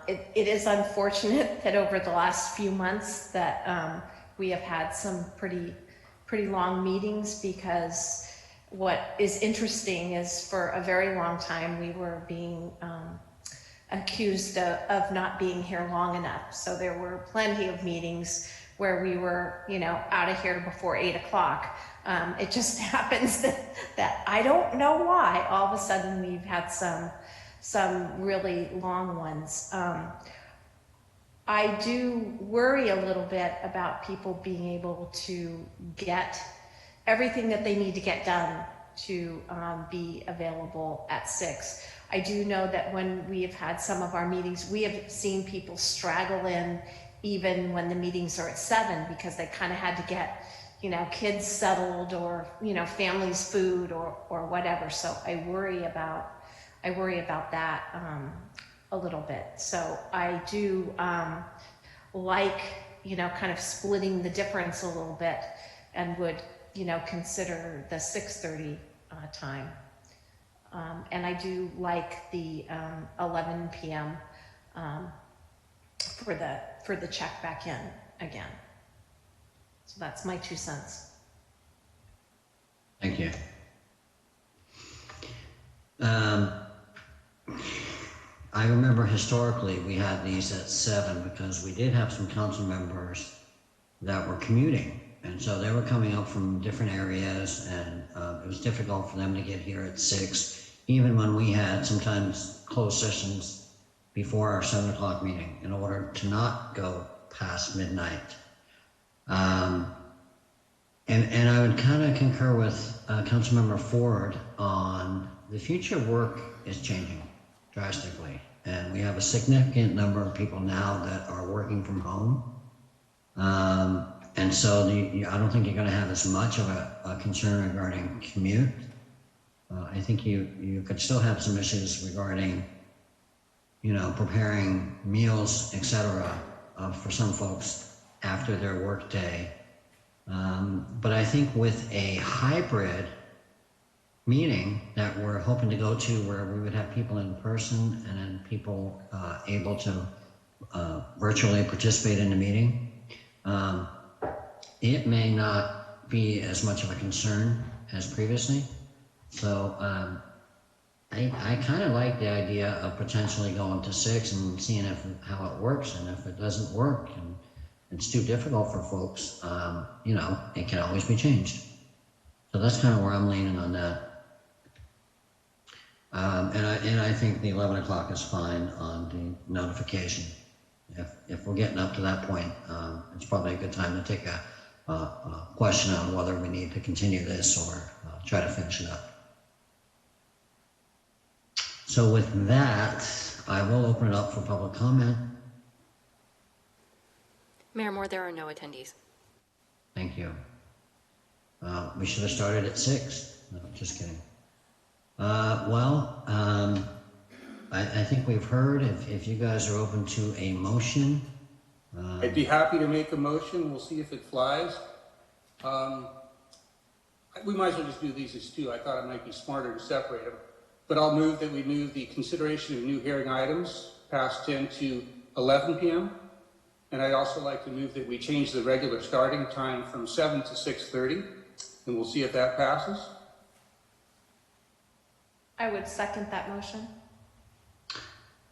It is unfortunate that over the last few months that we have had some pretty long meetings, because what is interesting is for a very long time we were being accused of not being here long enough. So there were plenty of meetings where we were, out of here before 8 o'clock. It just happens that I don't know why all of a sudden we've had some really long ones. I do worry a little bit about people being able to get everything that they need to get done to be available at 6. I do know that when we have had some of our meetings, we have seen people straggle in even when the meetings are at 7 because they kind of had to get, kids settled or, families food or whatever. So I worry about that a little bit. So I do like, kind of splitting the difference a little bit and would, consider the 6:30 time. And I do like the 11 p.m. For the check back in again. So that's my 2 cents. Thank you. I remember historically we had these at 7 because we did have some council members that were commuting. And so they were coming up from different areas and it was difficult for them to get here at 6, even when we had sometimes closed sessions before our 7 o'clock meeting in order to not go past midnight. And I would kind of concur with Councilmember Ford on the future work is changing drastically. And we have a significant number of people now that are working from home. And so I don't think you're going to have as much of a concern regarding commute. I think you could still have some issues regarding, preparing meals, etc. For some folks after their work day. But I think with a hybrid meeting that we're hoping to go to where we would have people in person and then people able to virtually participate in the meeting, it may not be as much of a concern as previously. So I kind of like the idea of potentially going to 6 and seeing how it works, and if it doesn't work and it's too difficult for folks, it can always be changed. So that's kind of where I'm leaning on that. And I think the 11 o'clock is fine on the notification. If we're getting up to that point, it's probably a good time to take a question on whether we need to continue this or try to finish it up. So with that, I will open it up for public comment. Mayor Moore, there are no attendees. Thank you. We should have started at 6. No, just kidding. I think we've heard. If you guys are open to a motion. I'd be happy to make a motion. We'll see if it flies. We might as well just do these as 2. I thought it might be smarter to separate them. But I'll move that we move the consideration of new hearing items past 10 to 11 p.m. And I'd also like to move that we change the regular starting time from 7 to 6:30. And we'll see if that passes. I would second that motion.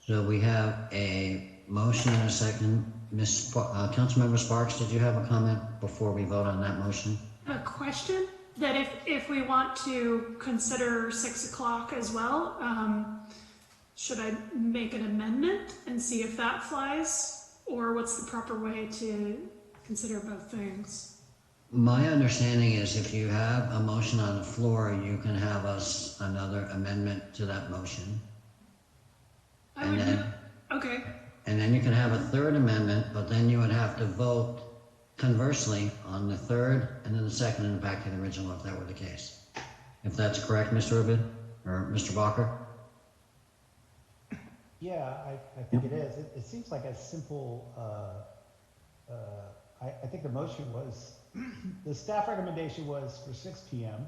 So we have a motion and a second. Councilmember Sparks, did you have a comment before we vote on that motion? A question that if we want to consider 6 o'clock as well, should I make an amendment and see if that flies? Or what's the proper way to consider both things? My understanding is if you have a motion on the floor, you can have another amendment to that motion. Okay. And then you can have a third amendment, but then you would have to vote conversely on the third and then the second and back to the original if that were the case. If that's correct, Mr. Rubin or Mr. Bacher? Yeah, I think it is. It seems like a simple, I think the motion was, the staff recommendation was for 6 p.m.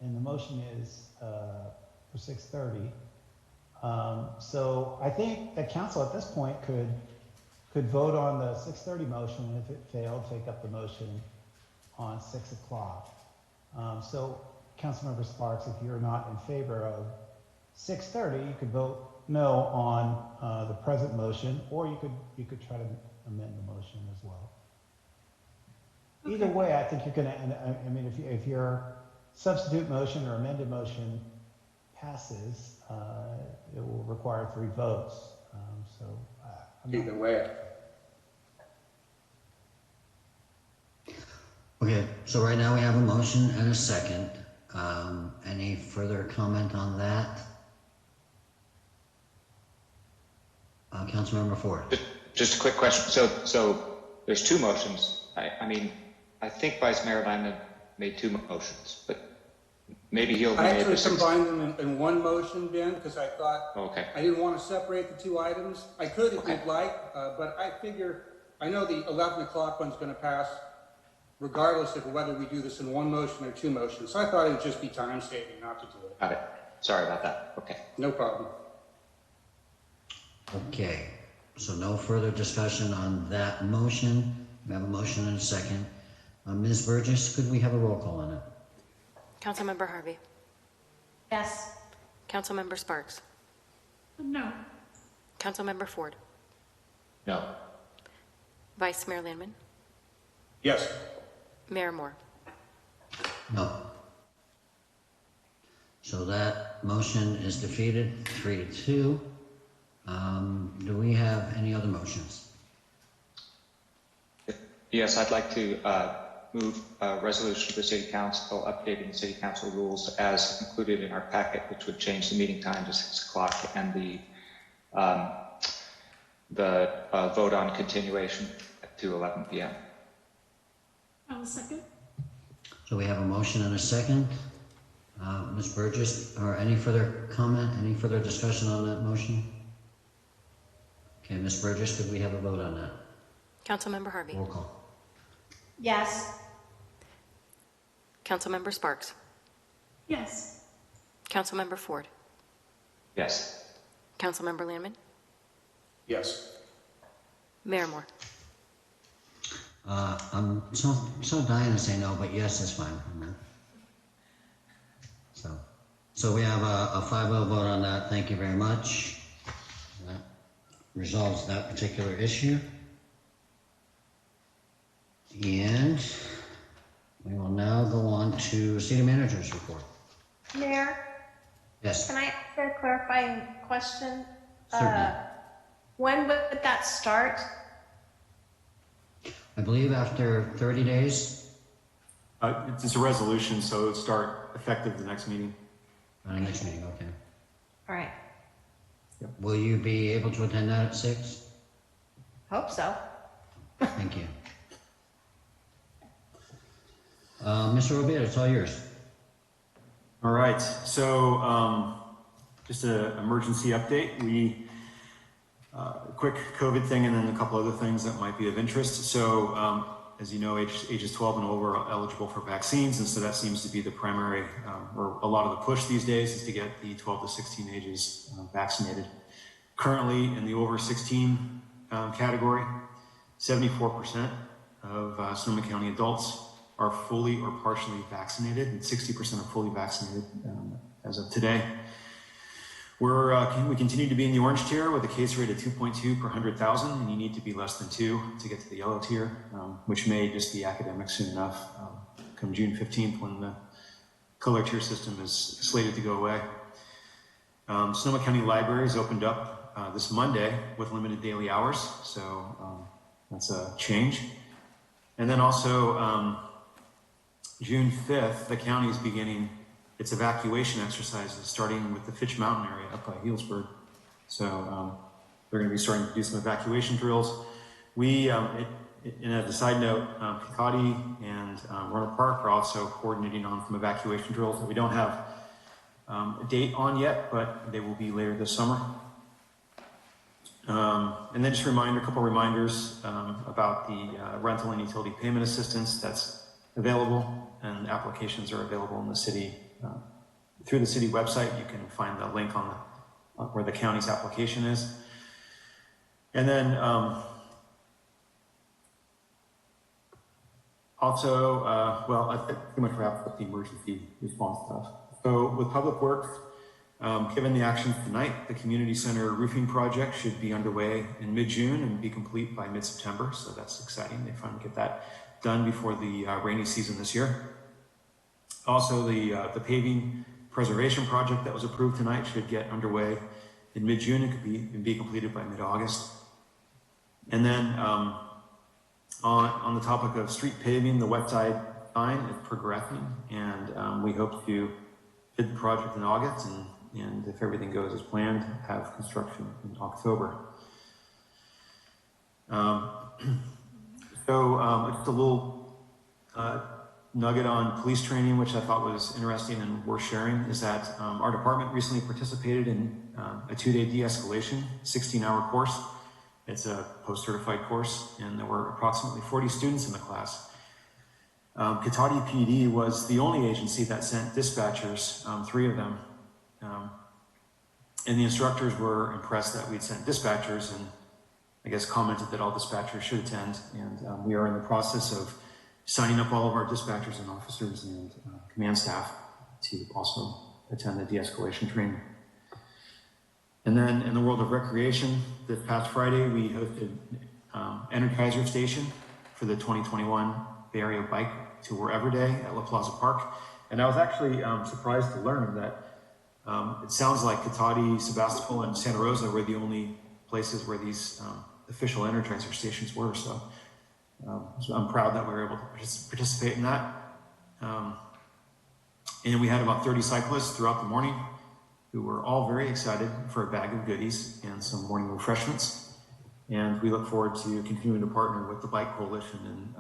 and the motion is for 6:30. So I think the council at this point could vote on the 6:30 motion, and if it failed, take up the motion on 6 o'clock. So Councilmember Sparks, if you're not in favor of 6:30, you could vote no on the present motion, or you could try to amend the motion as well. Okay. Either way, I think you're gonna, I mean, if your substitute motion or amended motion passes, it will require 3 votes. Either way. Okay, so right now we have a motion and a second. Any further comment on that? Councilmember Ford. Just a quick question. So there's two motions. I mean, I think Vice Mayor Lyman made two motions, but maybe he'll I make actually combined them in one motion, Ben, because I thought Okay. I didn't want to separate the two items. I could if you'd like, but I figure, I know the 11 o'clock one's going to pass regardless of whether we do this in one motion or two motions. So I thought it would just be time saving not to do it. Got it. Sorry about that. Okay. No problem. Okay, so no further discussion on that motion. We have a motion and a second. Ms. Burgess, could we have a roll call on it? Councilmember Harvey. Yes. Councilmember Sparks. No. Councilmember Ford. No. Vice Mayor Landman. Yes. Mayor Moore. No. So that motion is defeated, 3-2. Do we have any other motions? Yes, I'd like to move a resolution to the City Council updating the City Council rules as included in our packet, which would change the meeting time to 6 o'clock and the vote on continuation to 11 p.m. I will second. So we have a motion and a second. Ms. Burgess, or any further comment, any further discussion on that motion? Okay, Ms. Burgess, could we have a vote on that? Councilmember Harvey. Roll call. Yes. Councilmember Sparks. Yes. Councilmember Ford. Yes. Councilmember Landman. Yes. Mayor Moore. I'm so dying to say no, but yes is fine. So we have a 5-0 vote on that. Thank you very much. That resolves that particular issue. And we will now go on to City Manager's report. Mayor, Yes. can I ask a clarifying question? Certainly. When would that start? I believe after 30 days. It's a resolution, so it'll start effective the next meeting. Next meeting, okay. All right. Will you be able to attend that at 6? Hope so. Thank you. Mr. Obeid, it's all yours. All right, so just an emergency update. Quick COVID thing and then a couple other things that might be of interest. So as you know, ages 12 and over are eligible for vaccines, and so that seems to be the primary, or a lot of the push these days is to get the 12 to 16 ages vaccinated. Currently in the over 16 category, 74% of Sonoma County adults are fully or partially vaccinated, and 60% are fully vaccinated as of today. We continue to be in the orange tier with a case rate of 2.2 per 100,000, and you need to be less than 2 to get to the yellow tier, which may just be academic soon enough. Come June 15th, when the color tier system is slated to go away. Sonoma County Libraries opened up this Monday with limited daily hours, so that's a change. And then also June 5th, the county is beginning its evacuation exercises, starting with the Fitch Mountain area up by Healdsburg. So they're going to be starting to do some evacuation drills. We, and as a side note, Picati and Roanoke Park are also coordinating on some evacuation drills that we don't have a date on yet, but they will be later this summer. And then just a couple reminders about the rental and utility payment assistance that's available, and applications are available in the city. Through the city website, you can find the link on where the county's application is. And then also, well, I pretty much wrapped up the emergency response stuff. So with Public Works, given the actions tonight, the community center roofing project should be underway in mid-June and be complete by mid-September. So that's exciting. They finally get that done before the rainy season this year. Also, the paving preservation project that was approved tonight should get underway in mid-June and be completed by mid-August. And then on the topic of street paving, the west side sign is progressing, and we hope to bid the project in August, and if everything goes as planned, have construction in October. Just a little nugget on police training, which I thought was interesting and worth sharing, is that our department recently participated in a 2-day de-escalation 16-hour course. It's a post-certified course, and there were approximately 40 students in the class. Cotati PD was the only agency that sent dispatchers, 3 of them, and the instructors were impressed that we'd sent dispatchers, and I guess commented that all dispatchers should attend. And we are in the process of signing up all of our dispatchers and officers and command staff to also attend the de-escalation training. And then in the world of recreation, this past Friday, we hosted Energizer Station for the 2021 Bay Area Bike Tour Ever Day at La Plaza Park. And I was actually surprised to learn that it sounds like Cotati, Sebastopol, and Santa Rosa were the only places where these official Energizer stations were. So I'm proud that we were able to participate in that. And we had about 30 cyclists throughout the morning who were all very excited for a bag of goodies and some morning refreshments. And we look forward to continuing to partner with the Bike Coalition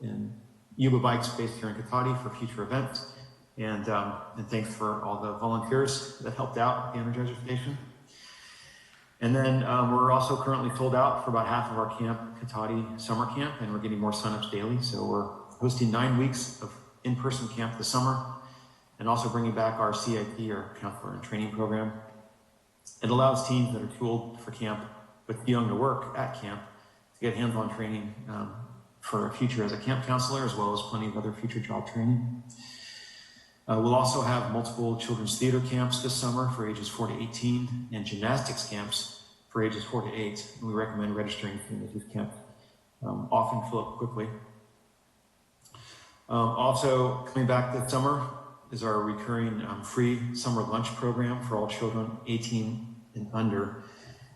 and Yuba Bikes based here in Cotati for future events. And thanks for all the volunteers that helped out at the Energizer Station. And then we're also currently sold out for about half of our camp, Cotati Summer Camp, and we're getting more signups daily. So we're hosting 9 weeks of in-person camp this summer, and also bringing back our CIP, our Counselor and Training Program. It allows teens that are too old for camp but too young to work at camp to get hands-on training for a future as a camp counselor, as well as plenty of other future job training. We'll also have multiple children's theater camps this summer for ages 4 to 18 and gymnastics camps for ages 4 to 8. And we recommend registering for these camps. Often fill up quickly. Also coming back this summer is our recurring free summer lunch program for all children 18 and under.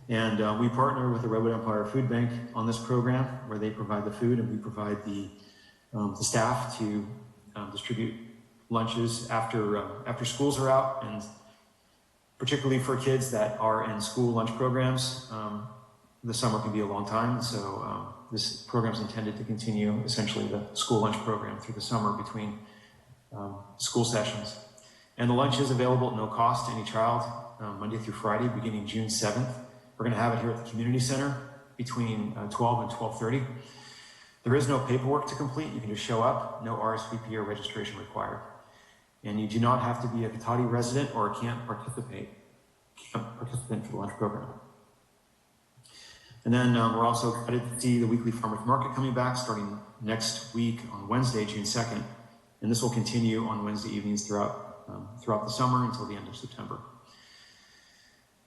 And we partner with the Redwood Empire Food Bank on this program, where they provide the food and we provide the staff to distribute lunches after schools are out, and particularly for kids that are in school lunch programs. The summer can be a long time, so this program is intended to continue essentially the school lunch program through the summer between school sessions. And the lunch is available at no cost to any child, Monday through Friday, beginning June 7th. We're going to have it here at the community center between 12 and 12:30. There is no paperwork to complete. You can just show up, no RSVP or registration required. And you do not have to be a Cotati resident or a camp participant for the lunch program. And then we're also excited to see the weekly farmers market coming back starting next week on Wednesday, June 2nd. And this will continue on Wednesday evenings throughout the summer until the end of September.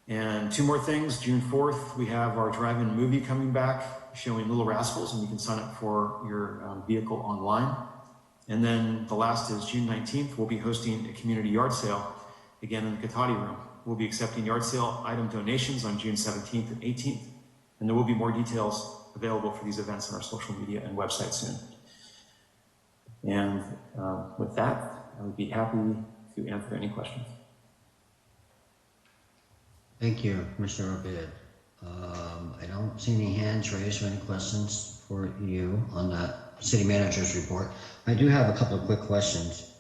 And 2 more things. June 4th, we have our drive-in movie coming back showing Little Rascals, and you can sign up for your vehicle online. And then the last is June 19th, we'll be hosting a community yard sale, again in the Cotati room. We'll be accepting yard sale item donations on June 17th and 18th. And there will be more details available for these events on our social media and website soon. And with that, I would be happy to answer any questions. Thank you, Mr. Obid. I don't see any hands raised or any questions for you on that city manager's report. I do have a couple of quick questions.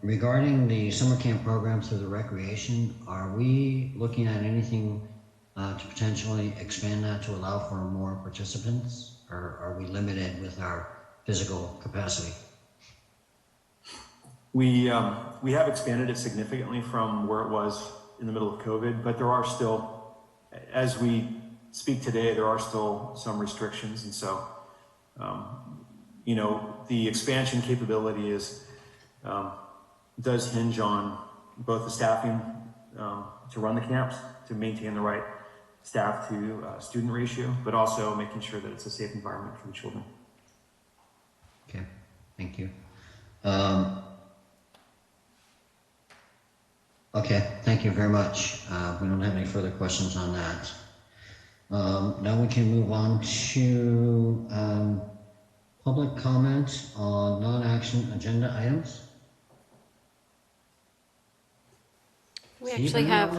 Regarding the summer camp program through the recreation, are we looking at anything to potentially expand that to allow for more participants, or are we limited with our physical capacity? We have expanded it significantly from where it was in the middle of COVID, but there are still, as we speak today, there are still some restrictions. And so, you know, the expansion capability does hinge on both the staffing to run the camps, to maintain the right staff to student ratio, but also making sure that it's a safe environment for the children. Okay, thank you. Okay, thank you very much. We don't have any further questions on that. Now we can move on to public comment on non-action agenda items. We actually have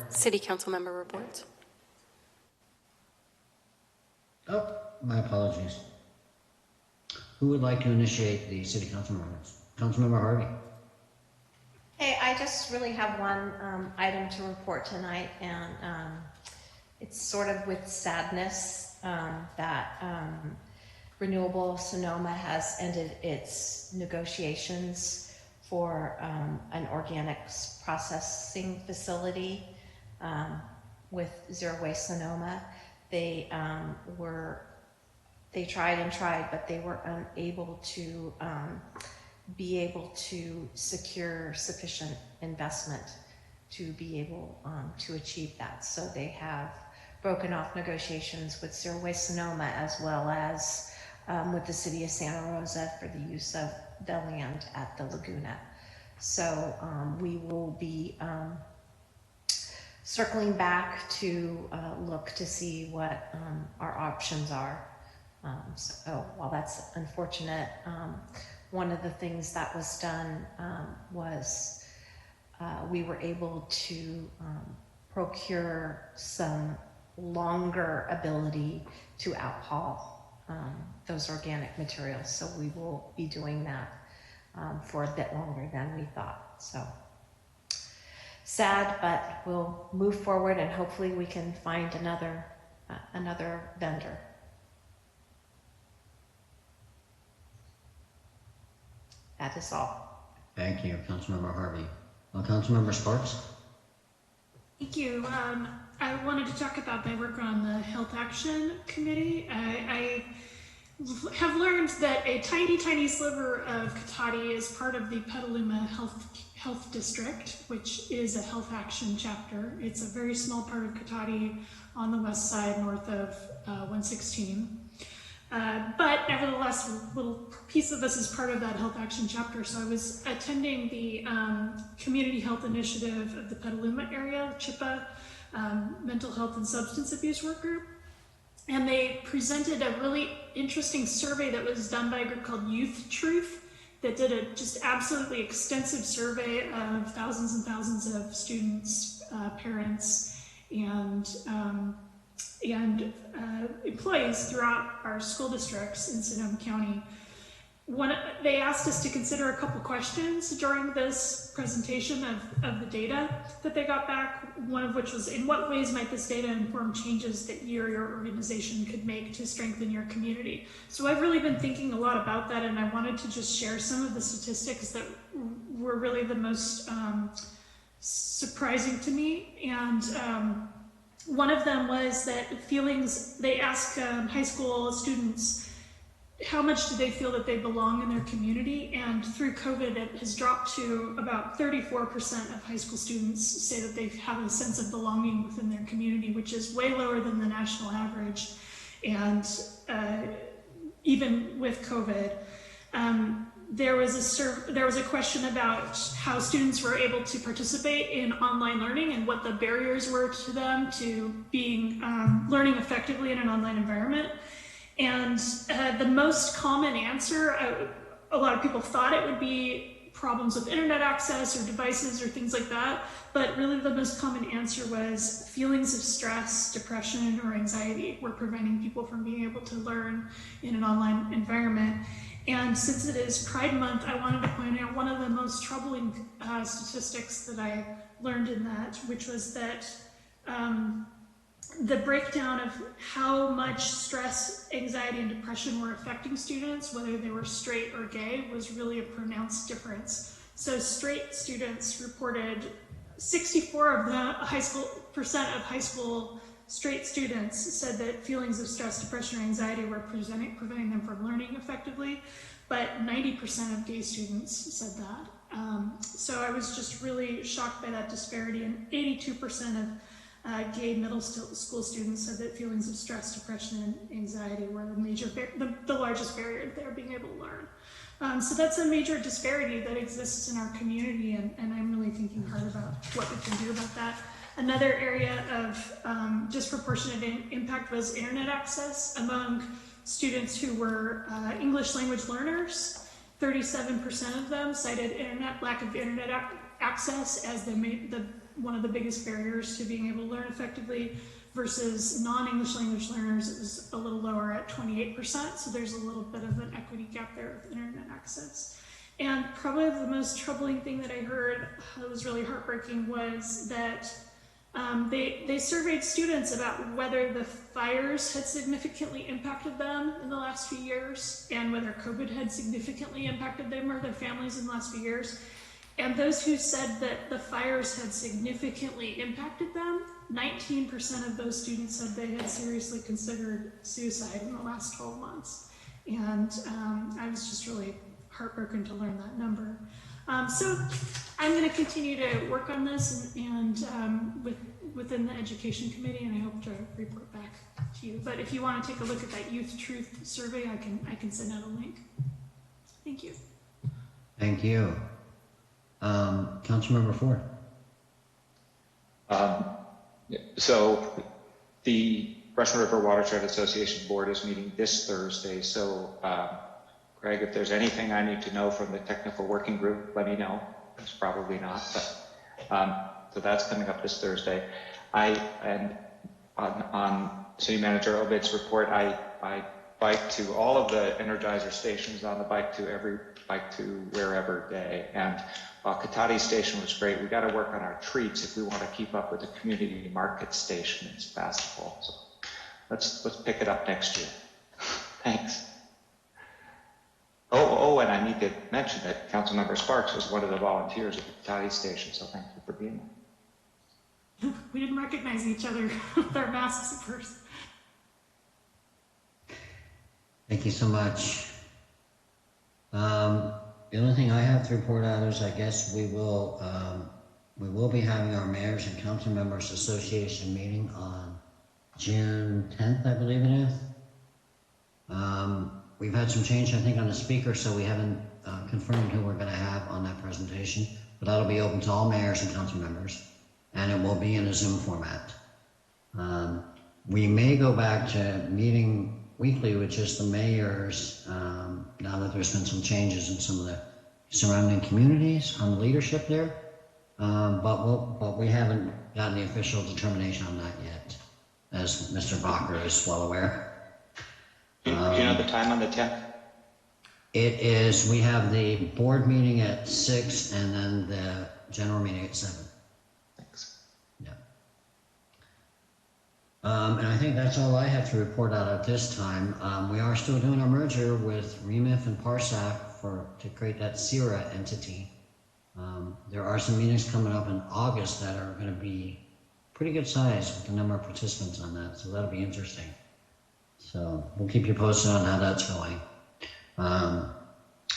city council member reports. Oh, my apologies. Who would like to initiate the city council members? Councilmember Harvey. Hey, I just really have one item to report tonight, and it's sort of with sadness that Renewable Sonoma has ended its negotiations for an organics processing facility with Zero Waste Sonoma. They tried and tried, but they were unable to be able to secure sufficient investment to be able to achieve that. So they have broken off negotiations with Zero Waste Sonoma, as well as with the city of Santa Rosa for the use of the land at the Laguna. So we will be circling back to look to see what our options are. So while that's unfortunate, one of the things that was done was we were able to procure some longer ability to outhaul those organic materials. So we will be doing that for a bit longer than we thought. So sad, but we'll move forward and hopefully we can find another vendor. That is all. Thank you, Councilmember Harvey. Councilmember Sparks? Thank you. I wanted to talk about my work on the Health Action Committee. I have learned that a tiny, tiny sliver of Cotati is part of the Petaluma Health District, which is a Health Action chapter. It's a very small part of Cotati on the west side, north of 116. But nevertheless, a little piece of this is part of that Health Action chapter. So I was attending the Community Health Initiative of the Petaluma area, CHIPA, Mental Health and Substance Abuse Work Group. And they presented a really interesting survey that was done by a group called Youth Truth that did a just absolutely extensive survey of thousands and thousands of students, parents, and employees throughout our school districts in Sonoma County. They asked us to consider a couple questions during this presentation of the data that they got back, one of which was, in what ways might this data inform changes that you or your organization could make to strengthen your community? So I've really been thinking a lot about that, and I wanted to just share some of the statistics that were really the most surprising to me. And one of them was that they asked high school students, how much do they feel that they belong in their community? And through COVID, it has dropped to about 34% of high school students say that they have a sense of belonging within their community, which is way lower than the national average. And even with COVID, there was a question about how students were able to participate in online learning and what the barriers were to them to being learning effectively in an online environment. And the most common answer, a lot of people thought it would be problems with internet access or devices or things like that, but really the most common answer was feelings of stress, depression, or anxiety were preventing people from being able to learn in an online environment. And since it is Pride Month, I wanted to point out one of the most troubling statistics that I learned in that, which was that the breakdown of how much stress, anxiety, and depression were affecting students, whether they were straight or gay, was really a pronounced difference. So straight students reported 64% of high school straight students said that feelings of stress, depression, or anxiety were preventing them from learning effectively, but 90% of gay students said that. So I was just really shocked by that disparity, and 82% of gay middle school students said that feelings of stress, depression, and anxiety were the largest barrier to their being able to learn. So that's a major disparity that exists in our community, and I'm really thinking hard about what we can do about that. Another area of disproportionate impact was internet access among students who were English language learners. 37% of them cited lack of internet access as one of the biggest barriers to being able to learn effectively. versus non-English language learners, it was a little lower at 28%. So there's a little bit of an equity gap there with internet access. And probably the most troubling thing that I heard that was really heartbreaking was that they surveyed students about whether the fires had significantly impacted them in the last few years and whether COVID had significantly impacted them or their families in the last few years. And those who said that the fires had significantly impacted them, 19% of those students said they had seriously considered suicide in the last 12 months. And I was just really heartbroken to learn that number. So I'm going to continue to work on this and within the education committee, and I hope to report back to you. But if you want to take a look at that Youth Truth survey, I can send out a link. Thank you. Thank you. Councilmember Ford. So the Russian River Watershed Association Board is meeting this Thursday. So Greg, if there's anything I need to know from the technical working group, let me know. It's probably not, but so that's coming up this Thursday. And on City Manager Obid's report, I bike to all of the Energizer stations on the bike to wherever day. And while Katati Station was great, we got to work on our treats if we want to keep up with the community market station in Sebastopol. So let's pick it up next year. Thanks. Oh, and I need to mention that Councilmember Sparks was one of the volunteers at the Katati Station, so thank you for being there. We didn't recognize each other with our masks at first. Thank you so much. The only thing I have to report out is I guess we will be having our Mayors and Council Members Association meeting on June 10th, I believe it is. We've had some change, I think, on the speaker, so we haven't confirmed who we're going to have on that presentation, but that'll be open to all mayors and council members, and it will be in a Zoom format. We may go back to meeting weekly with just the mayors, now that there's been some changes in some of the surrounding communities on the leadership there, but we haven't gotten the official determination on that yet, as Mr. Bacher is well aware. Do you know the time on the 10th? It is, we have the board meeting at 6 and then the general meeting at 7. Thanks. Yeah. And I think that's all I have to report out at this time. We are still doing our merger with Remif and Parsec to create that CIRA entity. There are some meetings coming up in August that are going to be pretty good size with the number of participants on that, so that'll be interesting. So we'll keep you posted on how that's going. And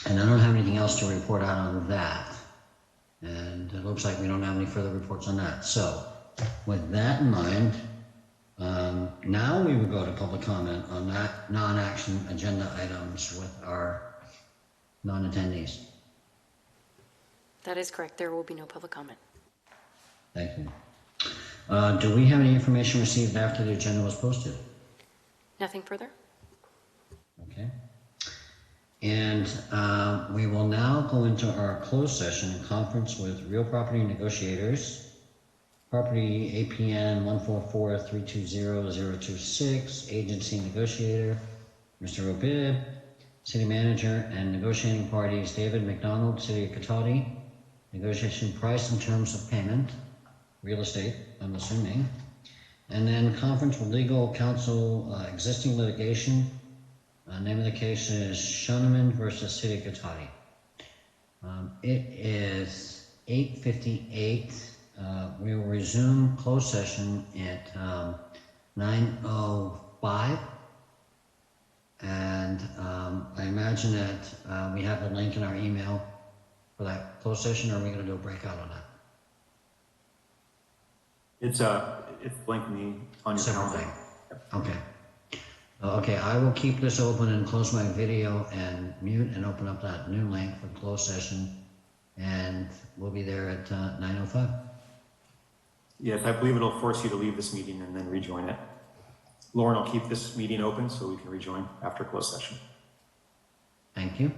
I don't have anything else to report out on that. And it looks like we don't have any further reports on that. So with that in mind, now we will go to public comment on that non-action agenda items with our non-attendees. That is correct. There will be no public comment. Thank you. Do we have any information received after the agenda was posted? Nothing further? Okay. And we will now go into our closed session and conference with real property negotiators, property APN 144320026, agency negotiator, Mr. Obid, city manager, and negotiating parties, David McDonald, City of Katati, negotiation price and terms of payment, real estate, I'm assuming. And then conference with legal counsel, existing litigation. Name of the case is Shoneman versus City of Katati. It is 8:58. We will resume closed session at 9:05. And I imagine that we have the link in our email for that closed session, or are we going to do a breakout on that? It's blinking on your Separate calendar. thing. Okay. Okay, I will keep this open and close my video and mute and open up that new link for the closed session. And we'll be there at 9:05. Yes, I believe it'll force you to leave this meeting and then rejoin it. Lauren will keep this meeting open so we can rejoin after closed session. Thank you.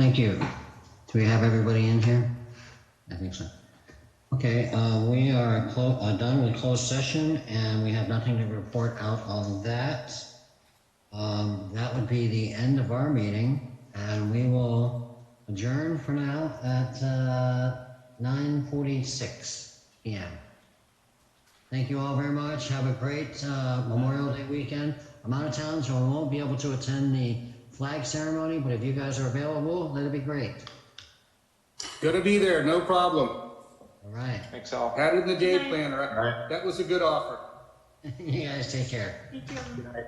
Thank you. Do we have everybody in here? I think so. Okay, we are done with closed session, and we have nothing to report out on that. That would be the end of our meeting, and we will adjourn for now at 9:46 p.m. Thank you all very much. Have a great Memorial Day weekend. I'm out of town, so I won't be able to attend the flag ceremony, but if you guys are available, that'd be great. Gonna be there, no problem. All right. Thanks all. Had it in the day planner. That was a good offer. You guys take care. Thank you. Good night.